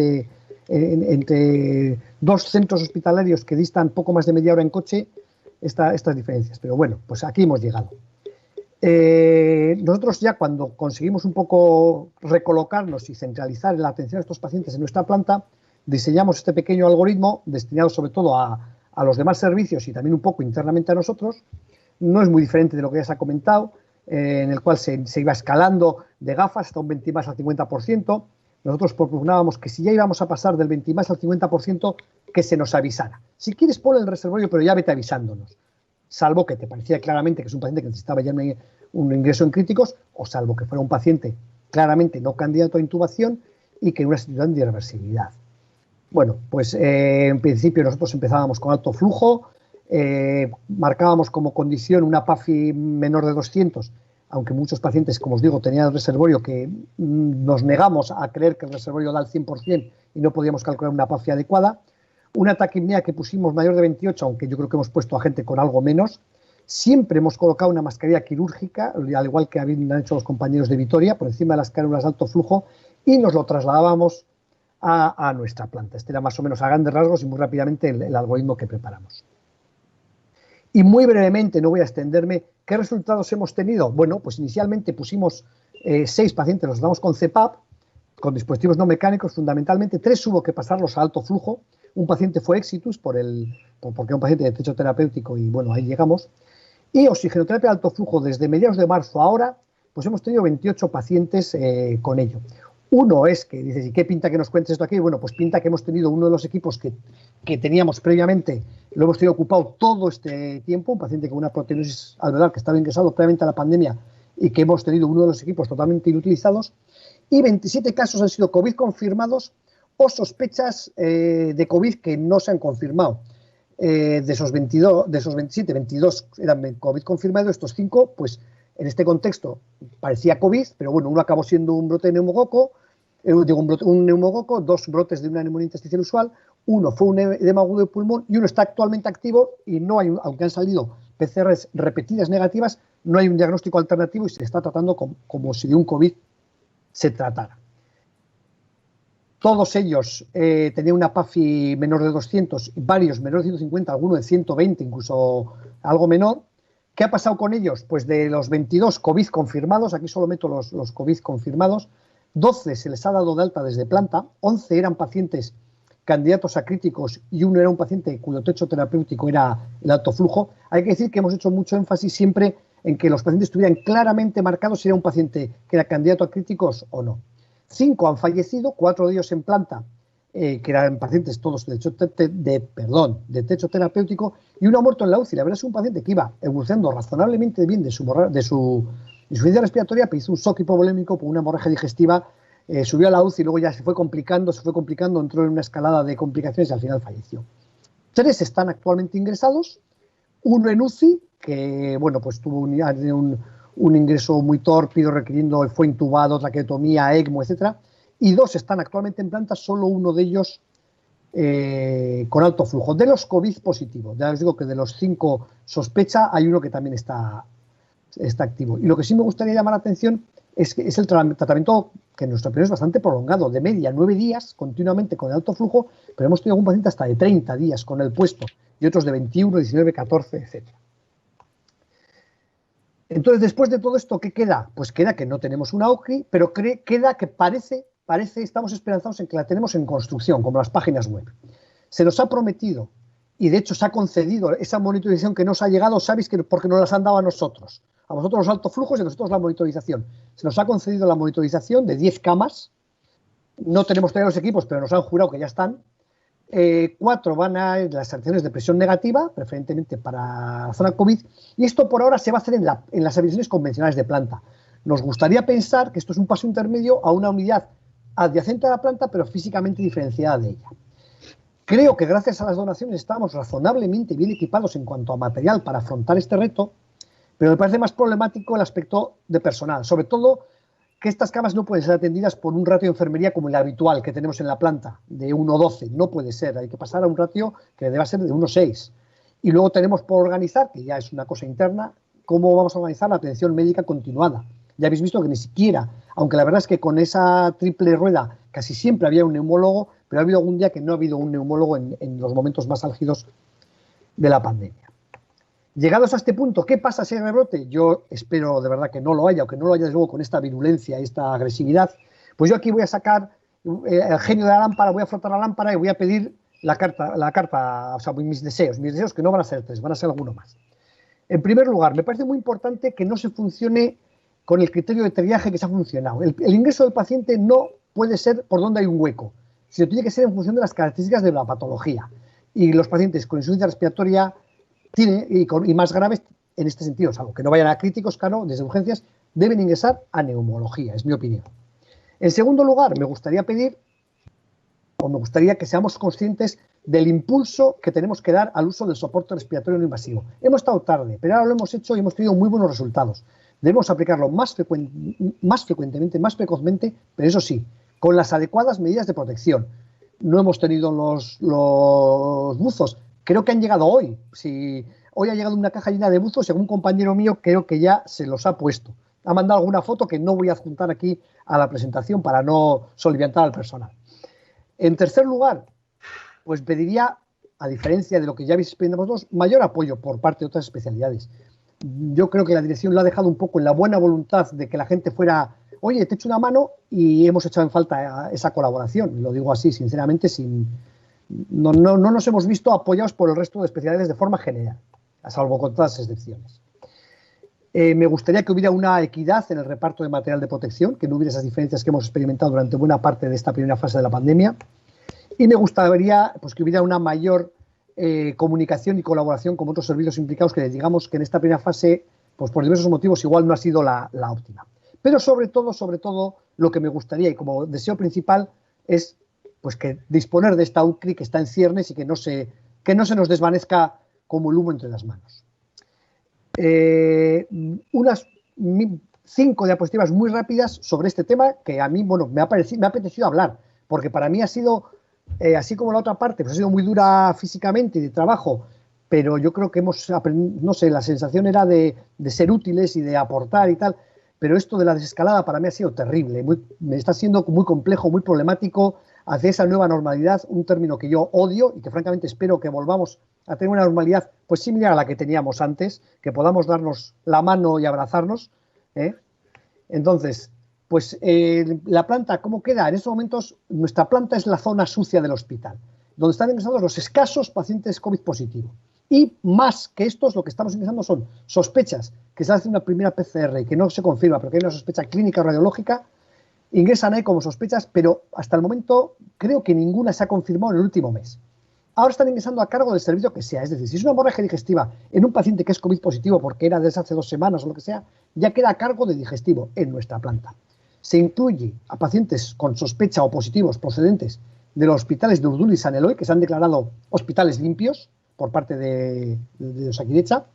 [SPEAKER 5] entre 2 centros hospitalarios que distan poco más de media hora en coche, estas diferencias. Pero bueno, pues aquí hemos llegado. Nosotros ya cuando conseguimos un poco recolocarnos y centralizar la atención a estos pacientes en nuestra planta, diseñamos este pequeño algoritmo destinado sobre todo a los demás servicios y también un poco internamente a nosotros. No es muy diferente de lo que ya se ha comentado, en el cual se iba escalando de gafas hasta un 20 más al 50%. Nosotros propugnábamos que si ya íbamos a pasar del 20 más al 50%, que se nos avisara. Si quieres, pon el reservorio, pero ya vete avisándonos. Salvo que te parecía claramente que es un paciente que necesitaba ya un ingreso en críticos, o salvo que fuera un paciente claramente no candidato a intubación y que en una situación de irreversibilidad. Bueno, pues en principio nosotros empezábamos con alto flujo, marcábamos como condición una PAFI menor de 200, aunque muchos pacientes, como os digo, tenían el reservorio que nos negamos a creer que el reservorio da el 100% y no podíamos calcular una PAFI adecuada. Una taquipnea que pusimos mayor de 28, aunque yo creo que hemos puesto a gente con algo menos. Siempre hemos colocado una mascarilla quirúrgica, al igual que han hecho los compañeros de Vitoria, por encima de las cánulas de alto flujo, y nos lo trasladábamos a nuestra planta. Este era más o menos a grandes rasgos y muy rápidamente el algoritmo que preparamos. Y muy brevemente, no voy a extenderme, ¿qué resultados hemos tenido? Bueno, pues inicialmente pusimos 6 pacientes, los damos con CPAP, con dispositivos no mecánicos fundamentalmente, 3 hubo que pasarlos a alto flujo, un paciente fue exitus porque era un paciente de techo terapéutico y bueno, ahí llegamos, y oxigenoterapia de alto flujo desde mediados de marzo a ahora, pues hemos tenido 28 pacientes con ello. Uno es que dices, ¿y qué pinta que nos cuentes esto aquí? Bueno, pues pinta que hemos tenido uno de los equipos que teníamos previamente, lo hemos tenido ocupado todo este tiempo, un paciente con una proteinosis alveolar que estaba ingresado previamente a la pandemia y que hemos tenido uno de los equipos totalmente inutilizados, y 27 casos han sido COVID confirmados o sospechas de COVID que no se han confirmado. De esos 27, 22 eran COVID confirmados, estos 5, pues en este contexto parecía COVID, pero bueno, uno acabó siendo un brote de neumococo, un neumococo, 2 brotes de una neumonía intersticial usual, uno fue un edema agudo de pulmón y uno está actualmente activo y no hay, aunque han salido PCRs repetidas negativas, no hay un diagnóstico alternativo y se está tratando como si de un COVID se tratara. Todos ellos tenían una PAFI menor de 200, varios menor de 150, alguno de 120, incluso algo menor. ¿Qué ha pasado con ellos? Pues de los 22 COVID confirmados, aquí solo meto los COVID confirmados, 12 se les ha dado de alta desde planta, 11 eran pacientes candidatos a críticos y uno era un paciente cuyo techo terapéutico era el alto flujo. Hay que decir que hemos hecho mucho énfasis siempre en que los pacientes estuvieran claramente marcados si era un paciente que era candidato a críticos o no. 5 han fallecido, 4 de ellos en planta que eran pacientes todos de techo terapéutico, y uno ha muerto en la UCI. La verdad es un paciente que iba evolucionando razonablemente bien de su insuficiencia respiratoria, pero hizo un shock hipovolémico por una hemorragia digestiva, subió a la UCI y luego ya se fue complicando, entró en una escalada de complicaciones y al final falleció. 3 están actualmente ingresados, uno en UCI, que bueno, pues tuvo un ingreso muy tórpido, fue intubado, traqueotomía, ECMO, etcétera, y 2 están actualmente en planta, solo uno de ellos con alto flujo. De los COVID positivos, ya os digo que de los 5 sospecha, hay uno que también está activo. Y lo que sí me gustaría llamar la atención es que es el tratamiento que en nuestro opinión es bastante prolongado, de media 9 días continuamente con el alto flujo, pero hemos tenido algún paciente hasta de 30 días con el puesto y otros de 21, 19, 14, etc. Entonces, después de todo esto, ¿qué queda? Pues queda que no tenemos una OCRI, pero queda que parece, estamos esperanzados en que la tenemos en construcción, como las páginas web. Se nos ha prometido, y de hecho se ha concedido esa monitorización que nos ha llegado, ¿sabéis? Porque nos las han dado a nosotros. A vosotros los altos flujos y a nosotros la monitorización. Se nos ha concedido la monitorización de 10 camas. No tenemos todavía los equipos, pero nos han jurado que ya están. 4 van a las acciones de presión negativa, preferentemente para la zona COVID. Y esto por ahora se va a hacer en las habitaciones convencionales de planta. Nos gustaría pensar que esto es un paso intermedio a una unidad adyacente a la planta, pero físicamente diferenciada de ella. Creo que gracias a las donaciones estamos razonablemente bien equipados en cuanto a material para afrontar este reto, pero me parece más problemático el aspecto de personal, sobre todo que estas camas no pueden ser atendidas por un ratio de enfermería como el habitual que tenemos en la planta, de 1,12, no puede ser, hay que pasar a un ratio que deba ser de 1,6. Y luego tenemos por organizar, que ya es una cosa interna, cómo vamos a organizar la atención médica continuada. Ya habéis visto que ni siquiera, aunque la verdad es que con esa triple rueda casi siempre había un neumólogo, pero ha habido algún día que no ha habido un neumólogo en los momentos más álgidos de la pandemia. Llegados a este punto, ¿qué pasa si hay rebrote? Yo espero de verdad que no lo haya, o que no lo haya desde luego con esta virulencia, esta agresividad. Pues yo aquí voy a sacar el genio de la lámpara, voy a frotar la lámpara y voy a pedir la carta, o sea, mis deseos que no van a ser 3, van a ser alguno más. En primer lugar, me parece muy importante que no se funcione con el criterio de triaje que se ha funcionado. El ingreso del paciente no puede ser por donde hay un hueco, sino tiene que ser en función de las características de la patología. Y los pacientes con insuficiencia respiratoria y más graves en este sentido, salvo que no vayan a críticos, claro, desde urgencias, deben ingresar a neumología, es mi opinión. En segundo lugar, me gustaría que seamos conscientes del impulso que tenemos que dar al uso del soporte respiratorio no invasivo. Hemos estado tarde, pero ahora lo hemos hecho y hemos tenido muy buenos resultados. Debemos aplicarlo más frecuentemente, más precozmente, pero eso sí, con las adecuadas medidas de protección. No hemos tenido los buzos. Creo que han llegado hoy. Si hoy ha llegado una caja llena de buzos, según un compañero mío, creo que ya se los ha puesto. Ha mandado alguna foto que no voy a adjuntar aquí a la presentación para no soliviantar al personal. En tercer lugar, pues pediría, a diferencia de lo que ya habéis experimentado vosotros, mayor apoyo por parte de otras especialidades. Yo creo que la dirección lo ha dejado un poco en la buena voluntad de que la gente fuera, oye, te echo una mano, y hemos echado en falta esa colaboración. Lo digo así, sinceramente, no nos hemos visto apoyados por el resto de especialidades de forma general, a salvo con todas las excepciones. Me gustaría que hubiera una equidad en el reparto de material de protección, que no hubiera esas diferencias que hemos experimentado durante buena parte de esta primera fase de la pandemia. Y me gustaría pues, que hubiera una mayor comunicación y colaboración con otros servicios implicados, que digamos que en esta primera fase, pues por diversos motivos, igual no ha sido la óptima. Pero sobre todo, lo que me gustaría y como deseo principal es pues que disponer de esta UCRI que está en ciernes y que no se nos desvanezca como el humo entre las manos. Unas 5 diapositivas muy rápidas sobre este tema que a mí, bueno, me ha apetecido hablar, porque para mí ha sido, así como la otra parte, pues ha sido muy dura físicamente y de trabajo, pero yo creo que hemos aprendido, no sé, la sensación era de ser útiles y de aportar y tal, pero esto de la desescalada para mí ha sido terrible, me está siendo muy complejo, muy problemático hacia esa nueva normalidad, un término que yo odio y que francamente espero que volvamos a tener una normalidad pues similar a la que teníamos antes, que podamos darnos la mano y abrazarnos. Entonces, pues la planta, ¿cómo queda? En estos momentos nuestra planta es la zona sucia del hospital, donde están ingresados los escasos pacientes COVID positivo. Y más que estos, lo que estamos ingresando son sospechas, que se hace una primera PCR y que no se confirma, pero que hay una sospecha clínica o radiológica, ingresan ahí como sospechas, pero hasta el momento creo que ninguna se ha confirmado en el último mes. Ahora están ingresando a cargo del servicio que sea, es decir, si es una hemorragia digestiva en un paciente que es COVID positivo porque era desde hace 2 semanas o lo que sea, ya queda a cargo de digestivo en nuestra planta. Se incluye a pacientes con sospecha o positivos procedentes de los hospitales de Urduliz y San Eloy, que se han declarado hospitales limpios por parte de Osakidetza.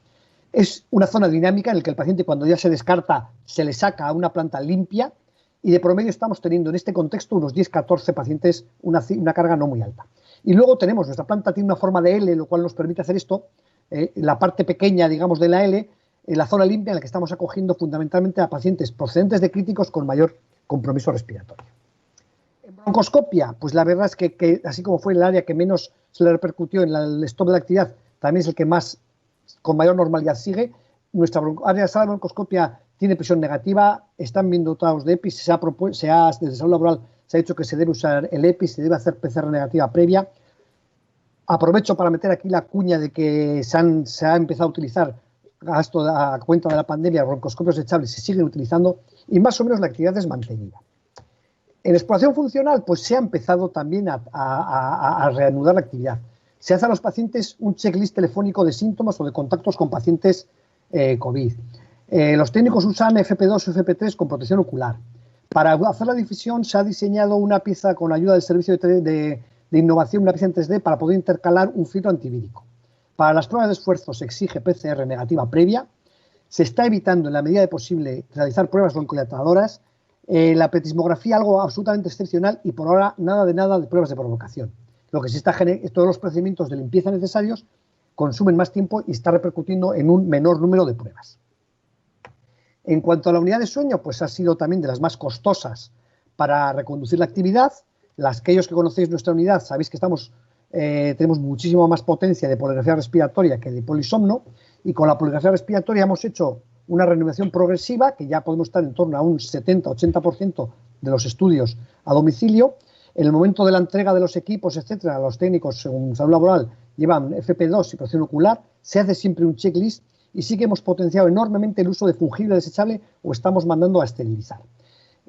[SPEAKER 5] Es una zona dinámica en la que el paciente, cuando ya se descarta, se le saca a una planta limpia, y de promedio estamos teniendo en este contexto unos 10-14 pacientes, una carga no muy alta. Y luego tenemos, nuestra planta tiene una forma de L, lo cual nos permite hacer esto, la parte pequeña, digamos, de la L, en la zona limpia en la que estamos acogiendo fundamentalmente a pacientes procedentes de críticos con mayor compromiso respiratorio. En broncoscopia, pues la verdad es que así como fue el área que menos se le repercutió en el stop de la actividad, también es el que más, con mayor normalidad sigue. Nuestra área de sala de broncoscopia tiene presión negativa, están bien dotados de EPIs, desde salud laboral se ha dicho que se debe usar el EPIs, se debe hacer PCR negativa previa. Aprovecho para meter aquí la cuña de que se ha empezado a utilizar, a cuenta de la pandemia, broncoscopios desechables se siguen utilizando y más o menos la actividad es mantenida. En exploración funcional, pues se ha empezado también a reanudar la actividad. Se hace a los pacientes un checklist telefónico de síntomas o de contactos con pacientes COVID. Los técnicos usan FP2 o FP3 con protección ocular. Para hacer la difusión se ha diseñado una pieza con ayuda del servicio de innovación, una pieza en 3D para poder intercalar un filtro antivírico. Para las pruebas de esfuerzo se exige PCR negativa previa. Se está evitando en la medida de posible realizar pruebas broncolatadoras. La petismografía algo absolutamente excepcional y por ahora nada de pruebas de provocación. Lo que sí está todos los procedimientos de limpieza necesarios consumen más tiempo y está repercutiendo en un menor número de pruebas. En cuanto a la unidad de sueño, pues ha sido también de las más costosas para reconducir la actividad. Aquellos que conocéis nuestra unidad sabéis que tenemos muchísimo más potencia de poligrafía respiratoria que de polisomno, y con la poligrafía respiratoria hemos hecho una renovación progresiva que ya podemos estar en torno a un 70-80% de los estudios a domicilio. En el momento de la entrega de los equipos, etcétera, los técnicos, según salud laboral, llevan FP2 y protección ocular, se hace siempre un checklist y sí que hemos potenciado enormemente el uso de fungible desechable o estamos mandando a esterilizar.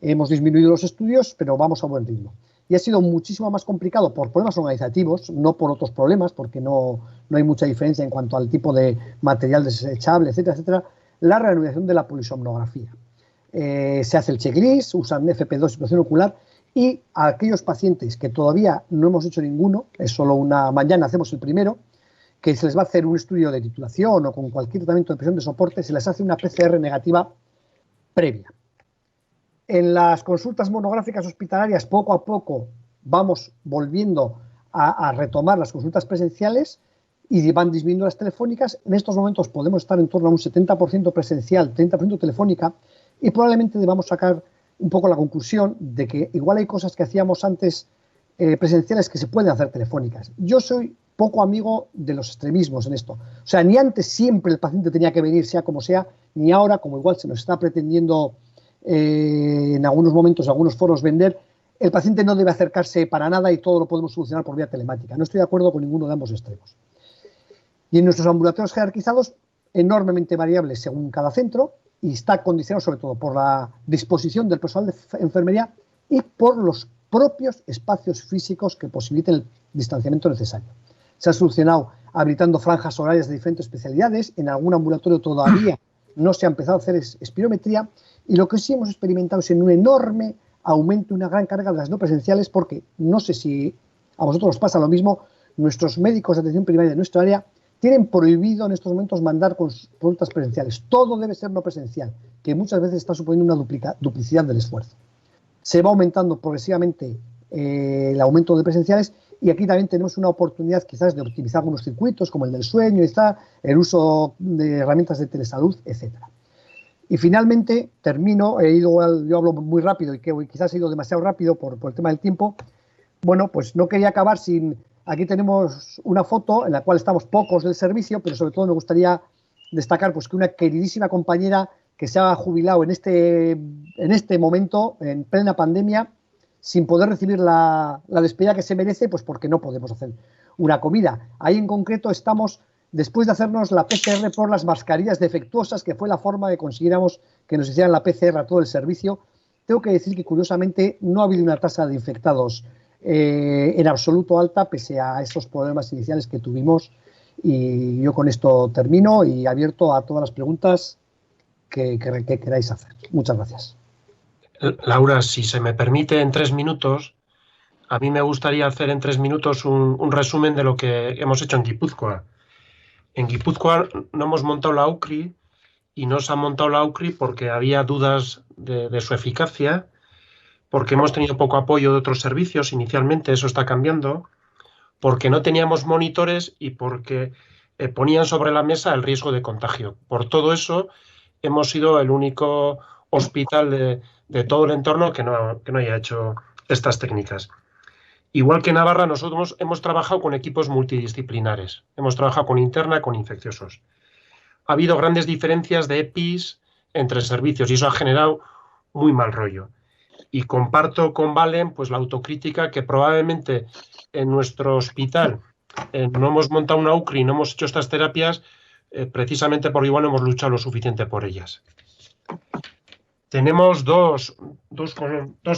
[SPEAKER 5] Hemos disminuido los estudios, pero vamos a buen ritmo. Y ha sido muchísimo más complicado por problemas organizativos, no por otros problemas, porque no hay mucha diferencia en cuanto al tipo de material desechable, etcétera, etcétera, la reanudación de la polisomnografía. Se hace el checklist, usan FP2 y protección ocular, y a aquellos pacientes que todavía no hemos hecho ninguno, es solo mañana hacemos el primero, que se les va a hacer un estudio de titulación o con cualquier tratamiento de presión de soporte, se les hace una PCR negativa previa. En las consultas monográficas hospitalarias, poco a poco vamos volviendo a retomar las consultas presenciales y van disminuyendo las telefónicas. En estos momentos podemos estar en torno a un 70% presencial, 30% telefónica, y probablemente debamos sacar un poco la conclusión de que igual hay cosas que hacíamos antes presenciales que se pueden hacer telefónicas. Yo soy poco amigo de los extremismos en esto. O sea, ni antes siempre el paciente tenía que venir, sea como sea, ni ahora, como igual se nos está pretendiendo en algunos momentos, en algunos foros vender, el paciente no debe acercarse para nada y todo lo podemos solucionar por vía telemática. No estoy de acuerdo con ninguno de ambos extremos. Y en nuestros ambulatorios jerarquizados, enormemente variables según cada centro, y está condicionado sobre todo por la disposición del personal de enfermería y por los propios espacios físicos que posibiliten el distanciamiento necesario. Se ha solucionado habilitando franjas horarias de diferentes especialidades. En algún ambulatorio todavía no se ha empezado a hacer espirometría, y lo que sí hemos experimentado es en un enorme aumento, una gran carga de las no presenciales, porque no sé si a vosotros os pasa lo mismo, nuestros médicos de atención primaria de nuestra área tienen prohibido en estos momentos mandar consultas presenciales. Todo debe ser no presencial, que muchas veces está suponiendo una duplicidad del esfuerzo. Se va aumentando progresivamente el aumento de presenciales, y aquí también tenemos una oportunidad quizás de optimizar algunos circuitos, como el del sueño, el uso de herramientas de telesalud, etcétera. Y finalmente, termino, yo hablo muy rápido y que quizás he ido demasiado rápido por el tema del tiempo. Bueno, pues no quería acabar sin... Aquí tenemos una foto en la cual estamos pocos del servicio, pero sobre todo me gustaría destacar pues, que una queridísima compañera que se ha jubilado en este momento, en plena pandemia, sin poder recibir la despedida que se merece, pues porque no podemos hacer una comida. Ahí en concreto estamos, después de hacernos la PCR por las mascarillas defectuosas, que fue la forma de que consiguiéramos que nos hicieran la PCR a todo el servicio, tengo que decir que curiosamente no ha habido una tasa de infectados en absoluto alta, pese a esos problemas iniciales que tuvimos. Y yo con esto termino y abierto a todas las preguntas que queráis hacer. Muchas gracias.
[SPEAKER 2] Laura, si se me permite, en 3 minutos, a mí me gustaría hacer en 3 minutos un resumen de lo que hemos hecho en Guipúzcoa. En Guipúzcoa no hemos montado la UCRI y no se ha montado la UCRI porque había dudas de su eficacia, porque hemos tenido poco apoyo de otros servicios inicialmente, eso está cambiando, porque no teníamos monitores y porque ponían sobre la mesa el riesgo de contagio. Por todo eso, hemos sido el único hospital de todo el entorno que no haya hecho estas técnicas. Igual que Navarra, nosotros hemos trabajado con equipos multidisciplinares. Hemos trabajado con interna, con infecciosos. Ha habido grandes diferencias de EPIs entre servicios y eso ha generado muy mal rollo. Y comparto con Valen pues la autocrítica que probablemente en nuestro hospital no hemos montado una UCRI, no hemos hecho estas terapias precisamente porque igual no hemos luchado lo suficiente por ellas. Tenemos dos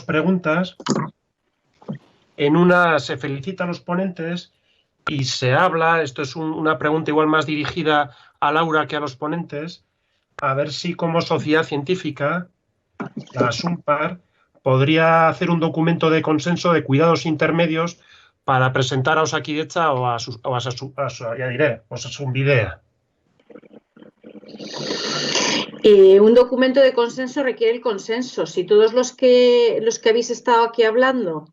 [SPEAKER 2] preguntas. En una se felicita a los ponentes y se habla, esto es una pregunta igual más dirigida a Laura que a los ponentes, a ver si como sociedad científica, la SUMPAR, podría hacer un documento de consenso de cuidados intermedios para presentar a Osakidetza o a Osasunbidea.
[SPEAKER 1] Un documento de consenso requiere el consenso. Si todos los que habéis estado aquí hablando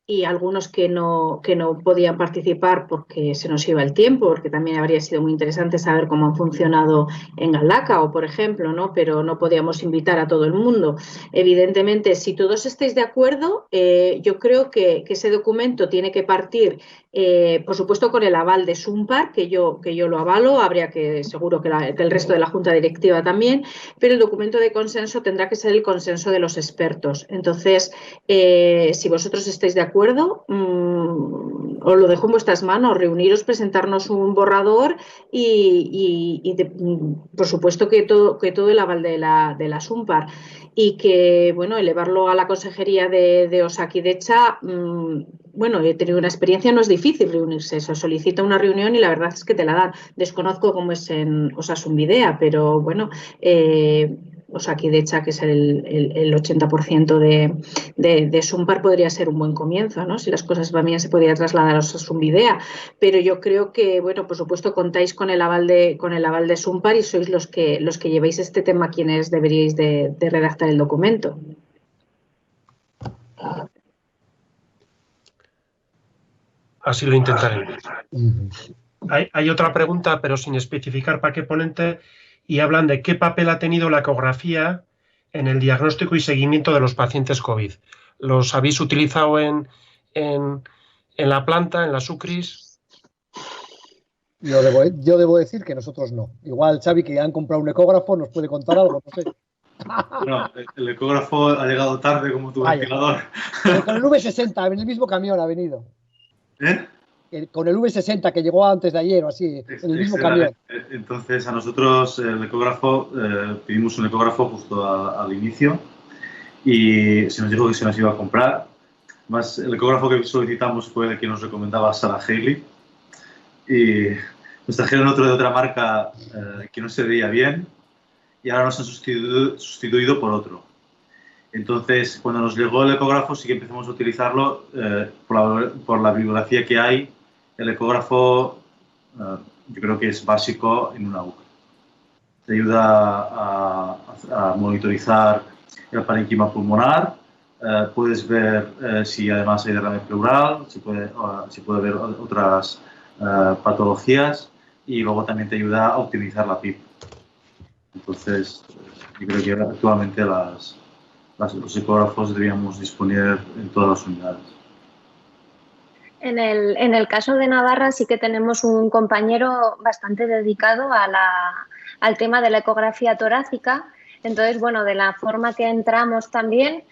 [SPEAKER 1] y algunos que no podían participar porque se nos iba el tiempo, porque también habría sido muy interesante saber cómo han funcionado en Galdakao, por ejemplo, ¿no? Pero no podíamos invitar a todo el mundo. Evidentemente, si todos estáis de acuerdo, yo creo que ese documento tiene que partir, por supuesto, con el aval de SUMPAR, que yo lo avalo, habría que, seguro que el resto de la Junta Directiva también, pero el documento de consenso tendrá que ser el consenso de los expertos. Entonces, si vosotros estáis de acuerdo, os lo dejo en vuestras manos, reuniros, presentarnos un borrador y por supuesto que todo el aval de la SUMPAR y que, bueno, elevarlo a la consejería de Osakidetza. Bueno, he tenido una experiencia, no es difícil reunirse, se solicita una reunión y la verdad es que te la dan. Desconozco cómo es en Osasunbidea, pero bueno, Osakidetza, que es el 80% de SUMPAR, podría ser un buen comienzo, ¿no? Si las cosas van bien se podría trasladar a Osasunbidea, pero yo creo que, bueno, por supuesto contáis con el aval de SUMPAR y sois los que llevéis este tema quienes deberíais de redactar el documento.
[SPEAKER 2] Así lo intentaré. Hay otra pregunta, pero sin especificar para qué ponente, y hablan de qué papel ha tenido la ecografía en el diagnóstico y seguimiento de los pacientes COVID. ¿Los habéis utilizado en la planta, en las UCRIs?
[SPEAKER 5] Yo debo decir que nosotros no. Igual Xavi, que han comprado un ecógrafo, nos puede contar algo, no sé.
[SPEAKER 3] Bueno, el ecógrafo ha llegado tarde como tu ventilador.
[SPEAKER 5] Pero con el V60, en el mismo camión ha venido. Con el V60 que llegó antes de ayer o así, en el mismo camión.
[SPEAKER 3] Entonces, a nosotros el ecógrafo, pedimos un ecógrafo justo al inicio y se nos dijo que se nos iba a comprar. Más, el ecógrafo que solicitamos fue el que nos recomendaba Sarah Haley y nos trajeron otro de otra marca que no se veía bien y ahora nos han sustituido por otro. Entonces, cuando nos llegó el ecógrafo, sí que empezamos a utilizarlo por la bibliografía que hay. El ecógrafo, yo creo que es básico en una UCRI. Te ayuda a monitorizar el parénquima pulmonar. Puedes ver si además hay derrame pleural, si puede haber otras patologías y luego también te ayuda a optimizar la PIP. Entonces, yo creo que actualmente los ecógrafos deberíamos disponer en todas las unidades.
[SPEAKER 4] En el caso de Navarra sí que tenemos un compañero bastante dedicado al tema de la ecografía torácica. Entonces, bueno, de la forma que entramos también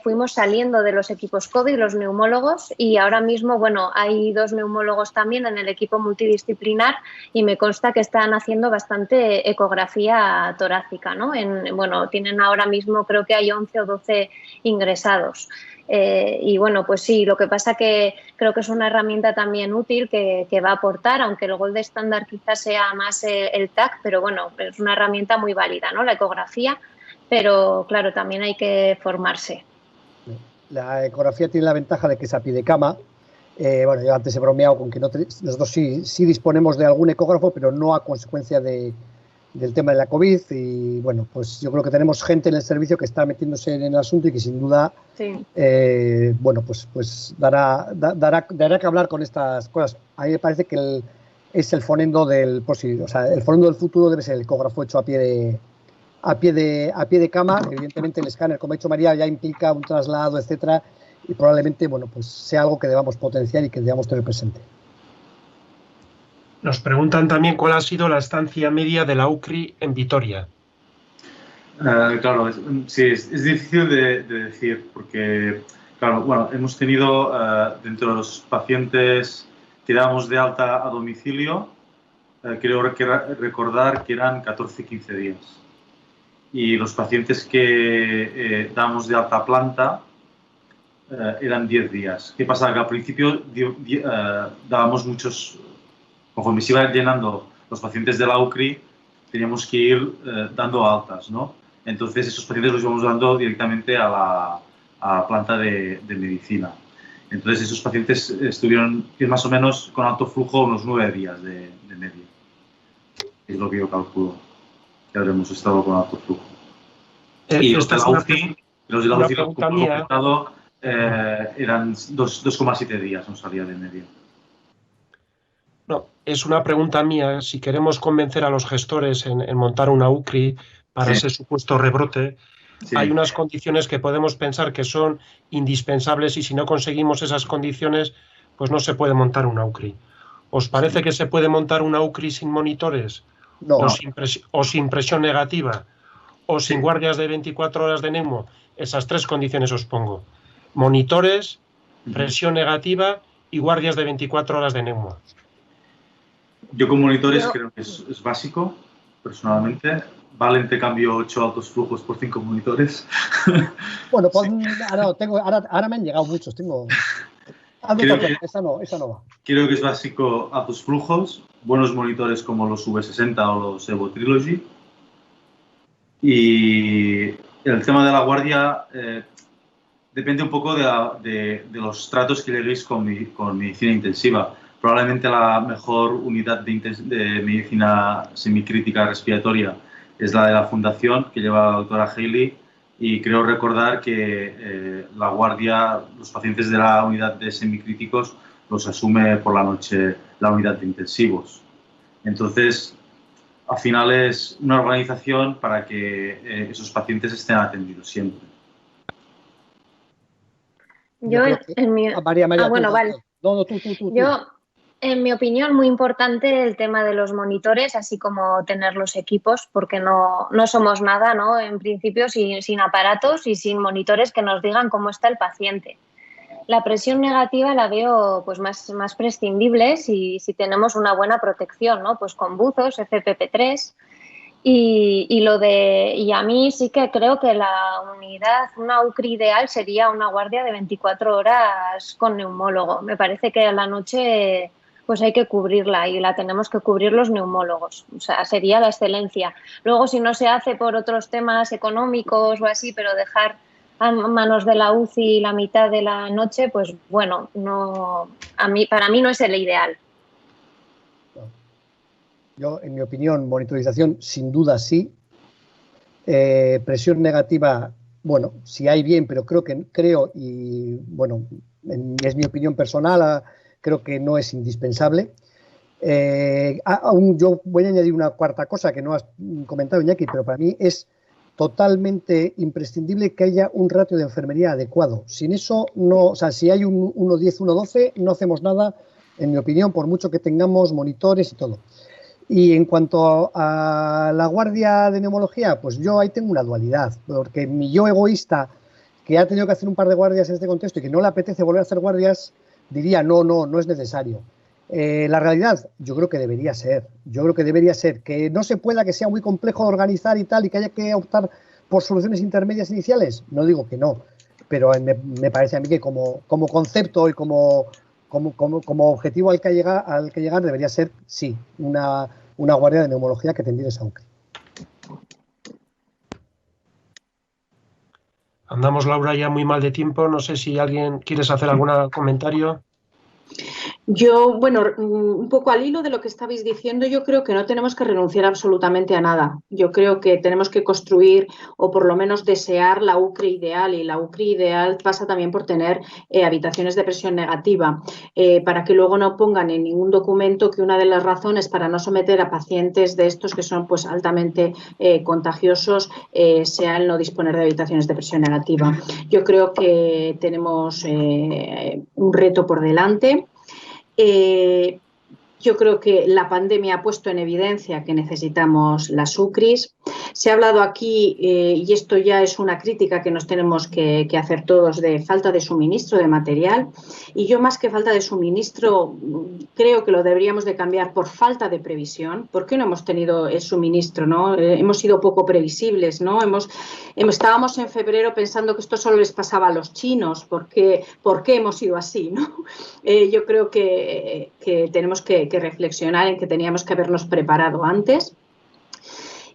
[SPEAKER 4] fuimos saliendo de los equipos COVID, los neumólogos, y ahora mismo, bueno, hay 2 neumólogos también en el equipo multidisciplinar y me consta que están haciendo bastante ecografía torácica, ¿no? Bueno, tienen ahora mismo, creo que hay 11 o 12 ingresados. Y bueno, pues sí, lo que pasa que creo que es una herramienta también útil que va a aportar, aunque el gold estándar quizás sea más el TAC, pero bueno, es una herramienta muy válida, ¿no? La ecografía, pero claro, también hay que formarse.
[SPEAKER 5] La ecografía tiene la ventaja de que es a pie de cama. Bueno, yo antes he bromeado con que nosotros sí disponemos de algún ecógrafo, pero no a consecuencia del tema de la COVID. Y bueno, pues yo creo que tenemos gente en el servicio que está metiéndose en el asunto y que sin duda,
[SPEAKER 4] sí.
[SPEAKER 5] Bueno, pues dará que hablar con estas cosas. A mí me parece que es el fonendo del posible, o sea, el fonendo del futuro debe ser el ecógrafo hecho a pie de cama. Evidentemente el escáner, como ha dicho María, ya implica un traslado, etcétera, y probablemente, bueno, pues sea algo que debamos potenciar y que debamos tener presente.
[SPEAKER 2] Nos preguntan también cuál ha sido la estancia media de la UCRI en Vitoria.
[SPEAKER 3] Claro, sí, es difícil de decir porque, claro, bueno, hemos tenido dentro de los pacientes que damos de alta a domicilio, creo recordar que eran 14-15 días. Y los pacientes que damos de alta planta eran 10 días. ¿Qué pasa? Que al principio dábamos muchos, conforme se iban llenando los pacientes de la UCRI, teníamos que ir dando altas, ¿no? Entonces esos pacientes los íbamos dando directamente a la planta de medicina. Entonces esos pacientes estuvieron más o menos con alto flujo unos 9 días de media. Es lo que yo calculo, que habremos estado con alto flujo. Y los de la UCI, los como comentado, eran 2,7 días, nos salía de media.
[SPEAKER 2] No, es una pregunta mía. Si queremos convencer a los gestores en montar una UCRI para ese supuesto rebrote, hay unas condiciones que podemos pensar que son indispensables y si no conseguimos esas condiciones, pues no se puede montar una UCRI. ¿Os parece que se puede montar una UCRI sin monitores?
[SPEAKER 5] No.
[SPEAKER 2] O sin presión negativa? ¿O sin guardias de 24 horas de neumo? Esas 3 condiciones os pongo. Monitores, presión negativa y guardias de 24 horas de neumo.
[SPEAKER 3] Yo con monitores creo que es básico, personalmente. Vale, entre cambio 8 altos flujos por 5 monitores.
[SPEAKER 5] Bueno, pues ahora me han llegado muchos. Esa no va.
[SPEAKER 3] Creo que es básico altos flujos, buenos monitores como los V60 o los Evo Trilogy. Y el tema de la guardia depende un poco de los tratos que lleguéis con medicina intensiva. Probablemente la mejor unidad de medicina semicrítica respiratoria es la de la Fundación, que lleva la doctora Haley, y creo recordar que la guardia, los pacientes de la unidad de semicríticos los asume por la noche la unidad de intensivos. Entonces, al final es una organización para que esos pacientes estén atendidos siempre.
[SPEAKER 4] En mi opinión, muy importante el tema de los monitores, así como tener los equipos, porque no somos nada, ¿no? En principio, sin aparatos y sin monitores que nos digan cómo está el paciente. La presión negativa la veo pues más prescindible si tenemos una buena protección, ¿no? Pues con buzos, FFP3 y a mí sí que creo que la unidad, una UCRI ideal sería una guardia de 24 horas con neumólogo. Me parece que a la noche pues hay que cubrirla y la tenemos que cubrir los neumólogos. O sea, sería la excelencia. Luego, si no se hace por otros temas económicos o así, pero dejar a manos de la UCI la mitad de la noche, pues bueno, para mí no es el ideal.
[SPEAKER 5] Yo, en mi opinión, monitorización sin duda sí. Presión negativa, bueno, si hay bien, pero creo y bueno, es mi opinión personal, creo que no es indispensable. Yo voy a añadir una cuarta cosa que no has comentado, Iñaki, pero para mí es totalmente imprescindible que haya un ratio de enfermería adecuado. Sin eso, no, o sea, si hay un 1.10, 1.12, no hacemos nada, en mi opinión, por mucho que tengamos monitores y todo. Y en cuanto a la guardia de neumología, pues yo ahí tengo una dualidad, porque mi yo egoísta que ha tenido que hacer un par de guardias en este contexto y que no le apetece volver a hacer guardias, diría no es necesario. La realidad, yo creo que debería ser. Que no se pueda, que sea muy complejo de organizar y tal, y que haya que optar por soluciones intermedias iniciales. No digo que no, pero me parece a mí que como concepto y como objetivo al que llegar debería ser, sí, una guardia de neumología que atendiera esa UCRI.
[SPEAKER 2] Andamos, Laura, ya muy mal de tiempo. No sé si alguien quieres hacer algún comentario.
[SPEAKER 1] Yo, bueno, un poco al hilo de lo que estabais diciendo, yo creo que no tenemos que renunciar absolutamente a nada. Yo creo que tenemos que construir o por lo menos desear la UCRI ideal, y la UCRI ideal pasa también por tener habitaciones de presión negativa, para que luego no pongan en ningún documento que una de las razones para no someter a pacientes de estos que son pues altamente contagiosos sea el no disponer de habitaciones de presión negativa. Yo creo que tenemos un reto por delante. Yo creo que la pandemia ha puesto en evidencia que necesitamos las UCRIs. Se ha hablado aquí, y esto ya es una crítica que nos tenemos que hacer todos, de falta de suministro de material. Y yo, más que falta de suministro, creo que lo deberíamos de cambiar por falta de previsión. ¿Por qué no hemos tenido el suministro, no? Hemos sido poco previsibles, ¿no? Estábamos en febrero pensando que esto solo les pasaba a los chinos. ¿Por qué hemos sido así, no? Yo creo que tenemos que reflexionar en que teníamos que habernos preparado antes,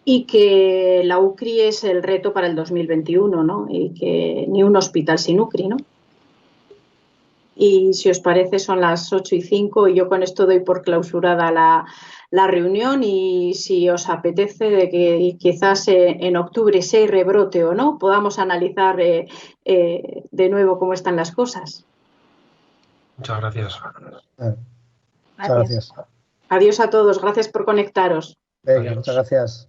[SPEAKER 1] y que la UCRI es el reto para el 2021, ¿no? Y que ni un hospital sin UCRI, ¿no? Y si os parece, son las 8:05 y yo con esto doy por clausurada la reunión, y si os apetece de que quizás en octubre, si hay rebrote o no, podamos analizar de nuevo cómo están las cosas.
[SPEAKER 2] Muchas gracias.
[SPEAKER 5] Muchas gracias.
[SPEAKER 1] Adiós a todos, gracias por conectaros.
[SPEAKER 5] Venga, muchas gracias.